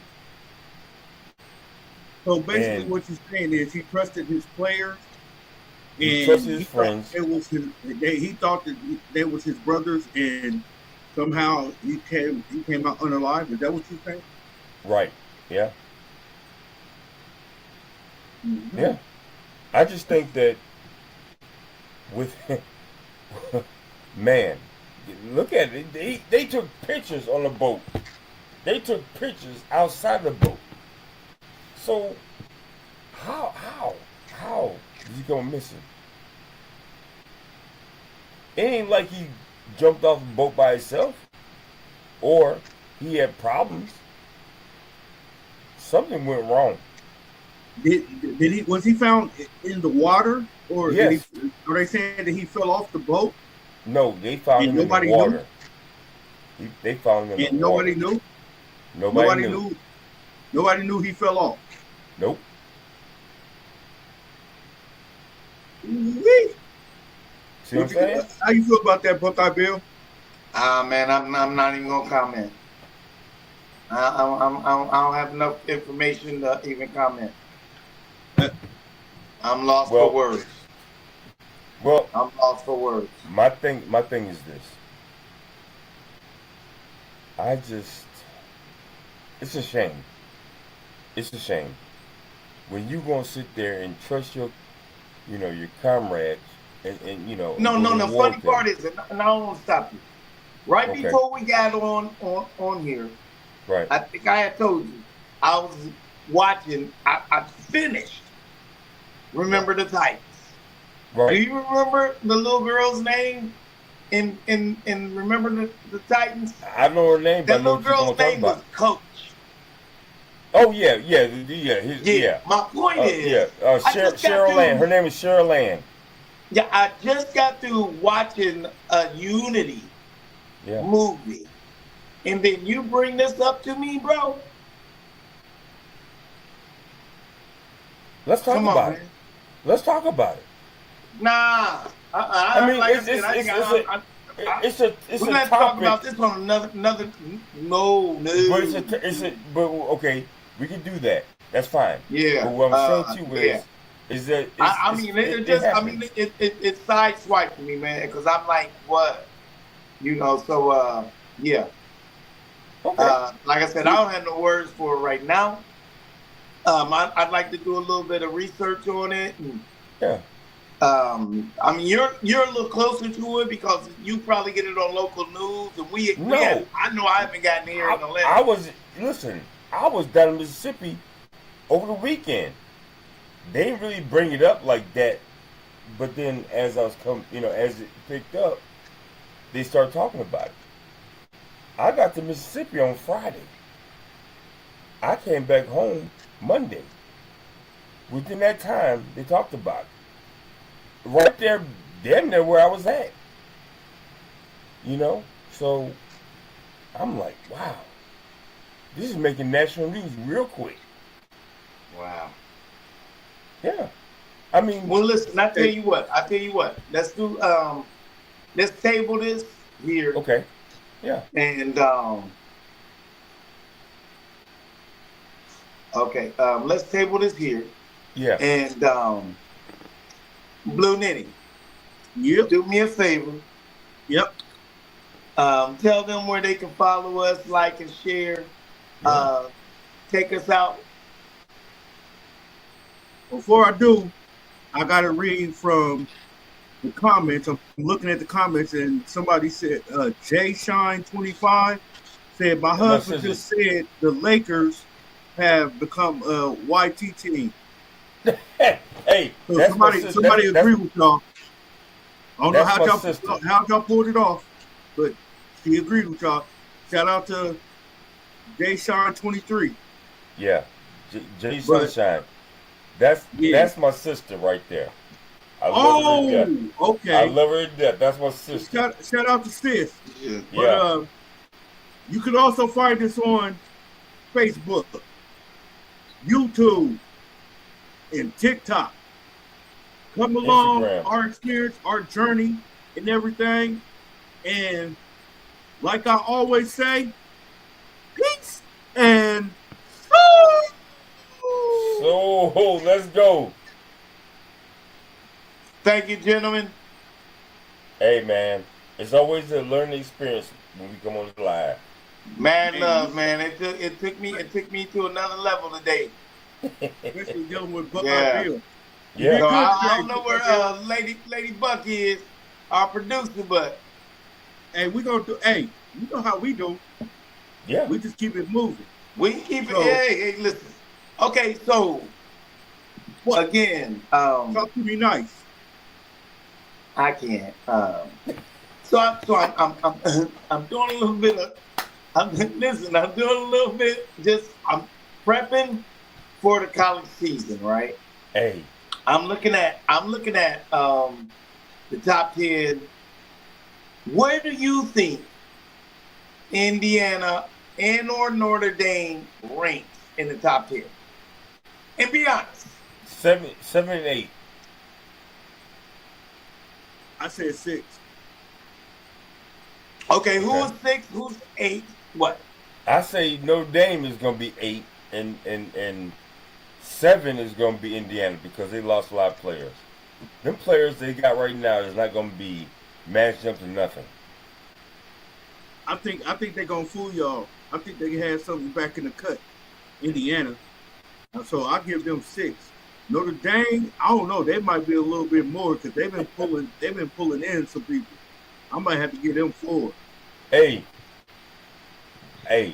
Speaker 4: So basically, what you're saying is he trusted his players,
Speaker 3: he trusted his friends.
Speaker 4: He thought that they was his brothers, and somehow he came out unalive. Is that what you're saying?
Speaker 3: Right. Yeah.
Speaker 4: Mm-hmm.
Speaker 3: Yeah. I just think that with man, look at it. They took pictures on the boat. They took pictures outside the boat. So how did he go missing? It ain't like he jumped off the boat by himself, or he had problems. Something went wrong.
Speaker 4: Was he found in the water, or
Speaker 3: yes?
Speaker 4: Are they saying that he fell off the boat?
Speaker 3: No, they found him in the water. They found him in the water.
Speaker 4: Nobody knew.
Speaker 3: Nobody knew.
Speaker 4: Nobody knew he fell off.
Speaker 3: Nope.
Speaker 4: Wee.
Speaker 3: See what I'm saying?
Speaker 4: How you feel about that, Buckeye Bill?
Speaker 2: Man, I'm not even gonna comment. I don't have enough information to even comment. I'm lost for words.
Speaker 3: Well,
Speaker 2: I'm lost for words.
Speaker 3: My thing is this. It's a shame. It's a shame when you gonna sit there and trust your comrades and
Speaker 2: No. The funny part is, and I don't want to stop you. Right before we got on here,
Speaker 3: right?
Speaker 2: I think I had told you I was watching. I finished. Remember the Titans?
Speaker 3: Right.
Speaker 2: Do you remember the little girl's name? In remember the Titans?
Speaker 3: I know her name, but
Speaker 2: that little girl's name was Coach.
Speaker 3: Oh yeah.
Speaker 2: My point is,
Speaker 3: Cheryl Land. Her name is Cheryl Land.
Speaker 2: Yeah, I just got through watching a Unity movie, and then you bring this up to me, bro.
Speaker 3: Let's talk about it. Let's talk about it.
Speaker 2: Nah.
Speaker 3: I mean, it's a
Speaker 2: we're gonna talk about this on another. No.
Speaker 3: But okay, we can do that. That's fine.
Speaker 2: Yeah.
Speaker 3: But what I'm saying to you is that
Speaker 2: it sideswiped me, man, because I'm like, what, So yeah.
Speaker 3: Okay.
Speaker 2: Like I said, I don't have no words for it right now. I'd like to do a little bit of research on it. And,
Speaker 3: yeah.
Speaker 2: I mean, you're a little closer to it because you probably get it on local news, and I know I haven't gotten here in the last.
Speaker 3: I was down in Mississippi over the weekend. They didn't really bring it up like that, but then as as it picked up, they started talking about it. I got to Mississippi on Friday. I came back home Monday. Within that time, they talked about it. Right there, damn near where I was at. So I'm like, wow, this is making national news real quick.
Speaker 2: Wow.
Speaker 3: Yeah. I mean,
Speaker 2: well, listen, I tell you what. Let's do let's table this here.
Speaker 3: Okay. Yeah.
Speaker 2: And let's table this here.
Speaker 3: Yeah.
Speaker 2: And Blue Nitty,
Speaker 4: Yep.
Speaker 2: do me a favor.
Speaker 4: Yep.
Speaker 2: Tell them where they can follow us, like and share. Take us out.
Speaker 4: Before I do, I gotta read from the comments. I'm looking at the comments, and somebody said, J Shine 25 said, my husband just said the Lakers have become a YT team.
Speaker 3: Hey,
Speaker 4: so somebody agree with y'all. I don't know how y'all pulled it off, but she agreed with y'all. Shout out to J Shine 23.
Speaker 3: Yeah, J Sunshine. That's my sister right there. I love her to death.
Speaker 4: Okay.
Speaker 3: I love her to death. That's my sister.
Speaker 4: Shout out to sis.
Speaker 3: Yeah.
Speaker 4: But you can also find us on Facebook, YouTube, and TikTok. Come along, our experience, our journey, and everything. And like I always say, peace and
Speaker 3: so let's go.
Speaker 2: Thank you, gentlemen.
Speaker 3: Hey, man, it's always a learning experience when we come on the live.
Speaker 2: Man, love, man. It took me to another level today.
Speaker 4: Especially dealing with Buck
Speaker 2: Yeah.
Speaker 4: Bill.
Speaker 3: Yeah.
Speaker 2: So I don't know where Lady Buck is, our producer, but
Speaker 4: hey, we gonna do. Hey, you know how we do.
Speaker 3: Yeah.
Speaker 4: We just keep it moving.
Speaker 2: We keep it. Hey, listen. Okay, so again,
Speaker 4: talk to me nice.
Speaker 2: I can't. So I'm doing a little bit of. I'm doing a little bit. I'm prepping for the college season, right?
Speaker 3: Hey.
Speaker 2: I'm looking at the top 10. Where do you think Indiana and/or Notre Dame ranks in the top 10? And be honest.
Speaker 3: 7 and 8.
Speaker 4: I said 6.
Speaker 2: Okay, who's 6? Who's 8? What?
Speaker 3: I say Notre Dame is gonna be 8, and 7 is gonna be Indiana because they lost a lot of players. Them players they got right now is not gonna be matched up to nothing.
Speaker 4: I think they're gonna fool y'all. I think they had something back in the cut, Indiana. So I give them 6. Notre Dame, I don't know. They might be a little bit more because they've been pulling in some people. I might have to give them 4.
Speaker 3: Hey,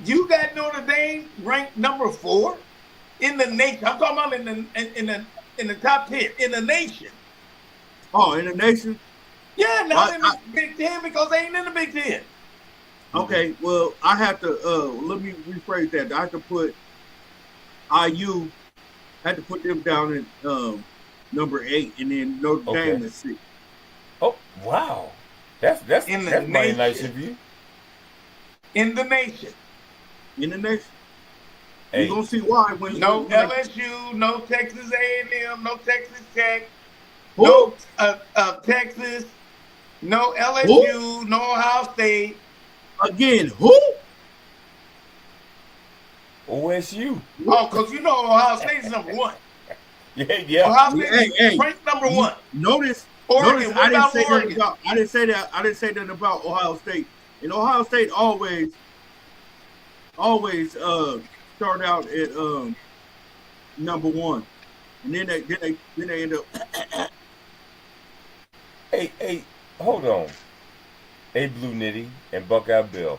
Speaker 2: you got Notre Dame ranked number 4 in the nation. I'm talking about in the top 10 in the nation.
Speaker 4: Oh, in the nation?
Speaker 2: Yeah, not in the Big Ten because they ain't in the Big Ten.
Speaker 4: Okay, well, I have to let me rephrase that. I have to put IU. I had to put them down in number 8, and then Notre Dame at 6.
Speaker 3: Oh wow, that's mighty nice of you.
Speaker 2: In the nation.
Speaker 4: In the nation.
Speaker 3: Hey.
Speaker 4: You're gonna see why when
Speaker 2: no LSU, no Texas A&M, no Texas Tech,
Speaker 4: who?
Speaker 2: No Texas, no LSU, who? No Ohio State.
Speaker 4: Again, who?
Speaker 3: OSU.
Speaker 2: Oh, because you know Ohio State is number 1.
Speaker 3: Yeah.
Speaker 2: Ohio State is ranked number 1.
Speaker 4: Notice
Speaker 2: Oregon.
Speaker 4: I didn't say that about Ohio State. And Ohio State always start out at number 1, and then they end up.
Speaker 3: Hey, hold on. Hey, Blue Nitty and Buckeye Bill.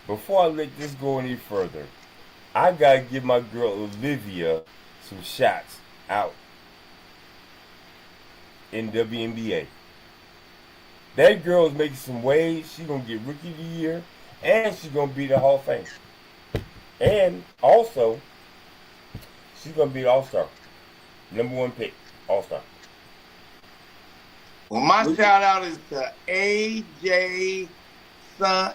Speaker 3: Before I let this go any further, I gotta give my girl Olivia some shots out in WNBA. That girl is making some waves. She's gonna get Rookie of the Year, and she's gonna be the Hall of Fame. And also, she's gonna be the All-Star, number 1 pick, All-Star.
Speaker 2: Well, my shout out is to AJ Sun,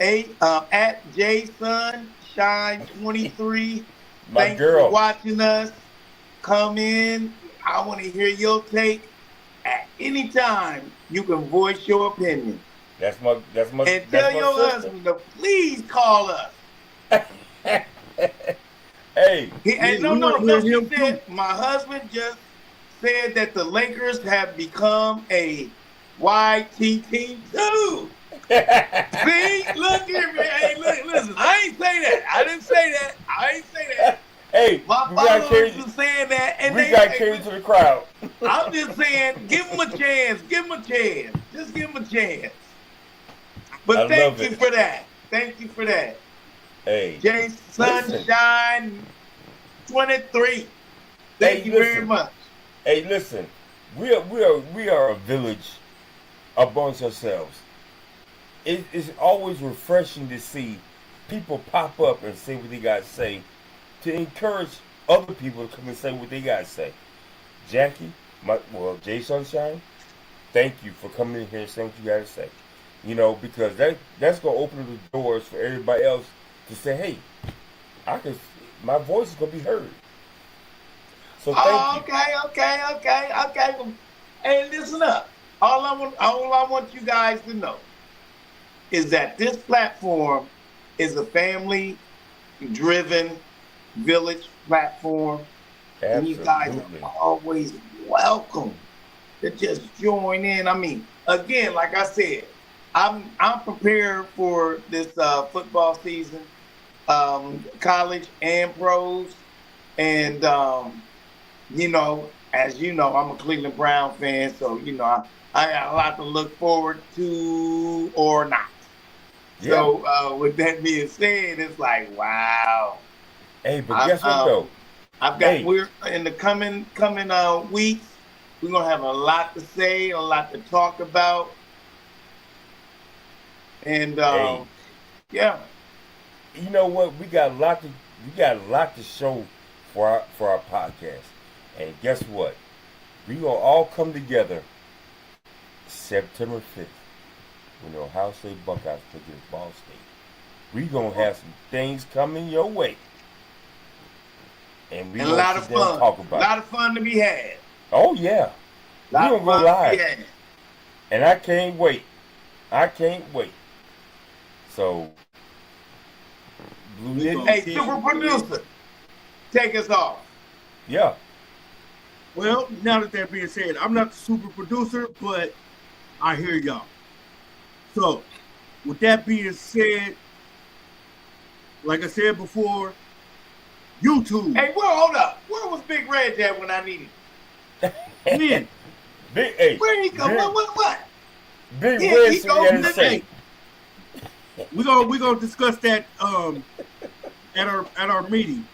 Speaker 2: at J Sunshine 23. Thanks
Speaker 3: girl.
Speaker 2: for watching us. Come in. I want to hear your take. At any time, you can voice your opinion.
Speaker 3: That's my.
Speaker 2: And tell your husband to please call us.
Speaker 3: Hey,
Speaker 2: No.
Speaker 4: wanna hear
Speaker 2: She
Speaker 4: him
Speaker 2: said my husband just said that the Lakers have become a YT team too. See, look here, man. Hey, look, listen. I ain't say that. I didn't say that. I ain't say that.
Speaker 3: hey,
Speaker 2: My
Speaker 3: we got
Speaker 2: followers
Speaker 3: carried.
Speaker 2: are saying that, and
Speaker 3: We
Speaker 2: they
Speaker 3: got
Speaker 2: say,
Speaker 3: carried to the crowd.
Speaker 2: I'm just saying, give them a chance. Give them a chance. Just give them a chance.
Speaker 3: I
Speaker 2: But thank
Speaker 3: love
Speaker 2: you
Speaker 3: it.
Speaker 2: for that. Thank you for that.
Speaker 3: Hey,
Speaker 2: Jay
Speaker 3: listen.
Speaker 2: Sunshine 23. Thank you very
Speaker 3: Listen.
Speaker 2: much.
Speaker 3: Hey, listen. We are a village amongst ourselves. It's always refreshing to see people pop up and say what they got to say, to encourage other people to come and say what they got to say. Jackie, Jay Sunshine, thank you for coming in here and saying what you got to say. You know, because that's gonna open the doors for everybody else to say, hey, my voice is gonna be heard. So thank you.
Speaker 2: Okay. Well, hey, listen up. All I want you guys to know is that this platform is a family-driven village platform, and you guys are always welcome to just join in. I mean, again, like I said, I'm prepared for this football season, college and pros, and you know, as you know, I'm a Cleveland Brown fan, so you know I got a lot to look forward to or not.
Speaker 3: Yeah.
Speaker 2: So with that being said, it's like wow.
Speaker 3: Hey, but guess what though?
Speaker 2: We're in the coming weeks. We're gonna have a lot to say, a lot to talk about, and yeah.
Speaker 3: You know what? We got a lot to show for our podcast. And guess what? We gonna all come together September 5th when the Ohio State Buckeyes play against Ball State. We gonna have some things coming your way. And we
Speaker 2: a lot of fun.
Speaker 3: Talk about
Speaker 2: a lot of fun to be had.
Speaker 3: Oh yeah. We gonna go live. And I can't wait. So Blue Nitty.
Speaker 2: Hey, super producer, take us off.
Speaker 3: Yeah.
Speaker 4: Well, now that being said, I'm not the super producer, but I hear y'all. So, with that being said, like I said before, YouTube.
Speaker 2: Hey, hold up. Where was Big Red at when I needed him?
Speaker 4: Man.
Speaker 2: Where he go? What?
Speaker 3: Big Red
Speaker 2: he goes
Speaker 3: say.
Speaker 4: We're gonna discuss that at our meeting.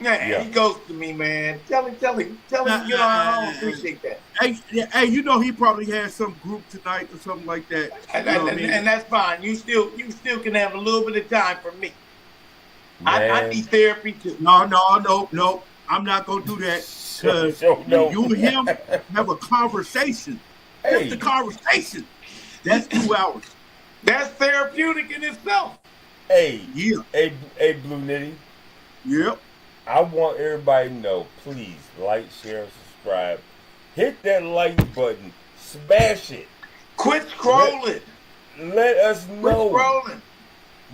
Speaker 2: Yeah, he goes to me, man. Tell him. You know, I don't appreciate that.
Speaker 4: Hey, you know he probably has some group tonight or something like that.
Speaker 2: And that's fine. You still can have a little bit of time for me. I need therapy too.
Speaker 4: No. I'm not gonna do that because you and him have a conversation. Just a conversation. That's 2 hours.
Speaker 2: That's therapeutic in itself.
Speaker 3: Hey,
Speaker 4: yeah.
Speaker 3: Hey, Blue Nitty.
Speaker 4: Yep.
Speaker 3: I want everybody to know, please like, share, and subscribe. Hit that like button. Smash it.
Speaker 2: Quit scrolling.
Speaker 3: Let us know.
Speaker 2: Quit scrolling.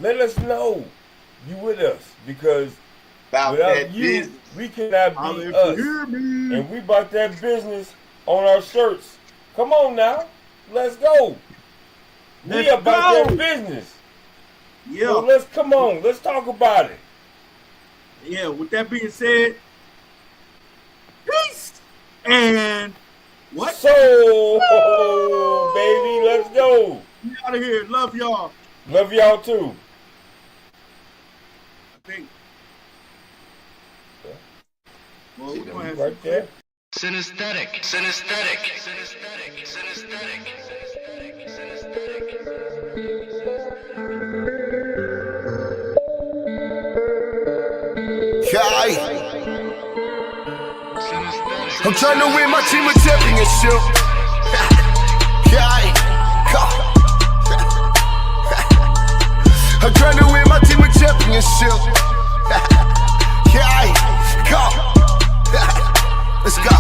Speaker 3: Let us know you with us, because without you, we cannot be us. And we about that business on our shirts. Come on now. Let's go. We about that business.
Speaker 4: Yeah.
Speaker 3: So let's talk about it.
Speaker 4: Yeah, with that being said, peace and what?
Speaker 3: So, baby, let's go.
Speaker 4: Get out of here. Love y'all.
Speaker 3: Love y'all too.
Speaker 4: I think. Well, we're gonna have
Speaker 3: right there.
Speaker 1: Synesthetic. I'm trying to win my team a championship. I'm trying to win my team a championship. Let's go.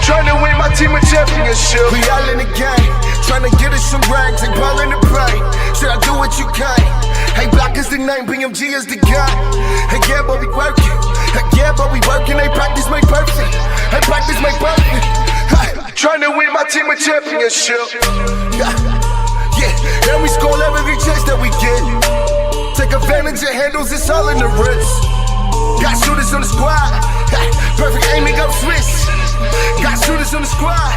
Speaker 1: Trying to win my team a championship. We all in the game, trying to get us some ranks and ball in the paint. Should I do what you can? Hey, blockers
Speaker 5: the name, BMG is the God. Hey, yeah, but we working. Hey, yeah, but we working. They practice make perfect. Hey, practice make perfect. Trying to win my team a championship. Yeah, and we score every chance that we get. Take advantage of handles, it's all in the wrist. Got shooters on the squad. Perfect aiming up switch. Got shooters on the squad.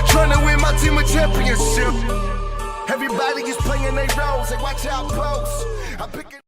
Speaker 5: Trying to win my team a championship. Everybody is playing their roles. Hey, watch out, pose. I'm picking.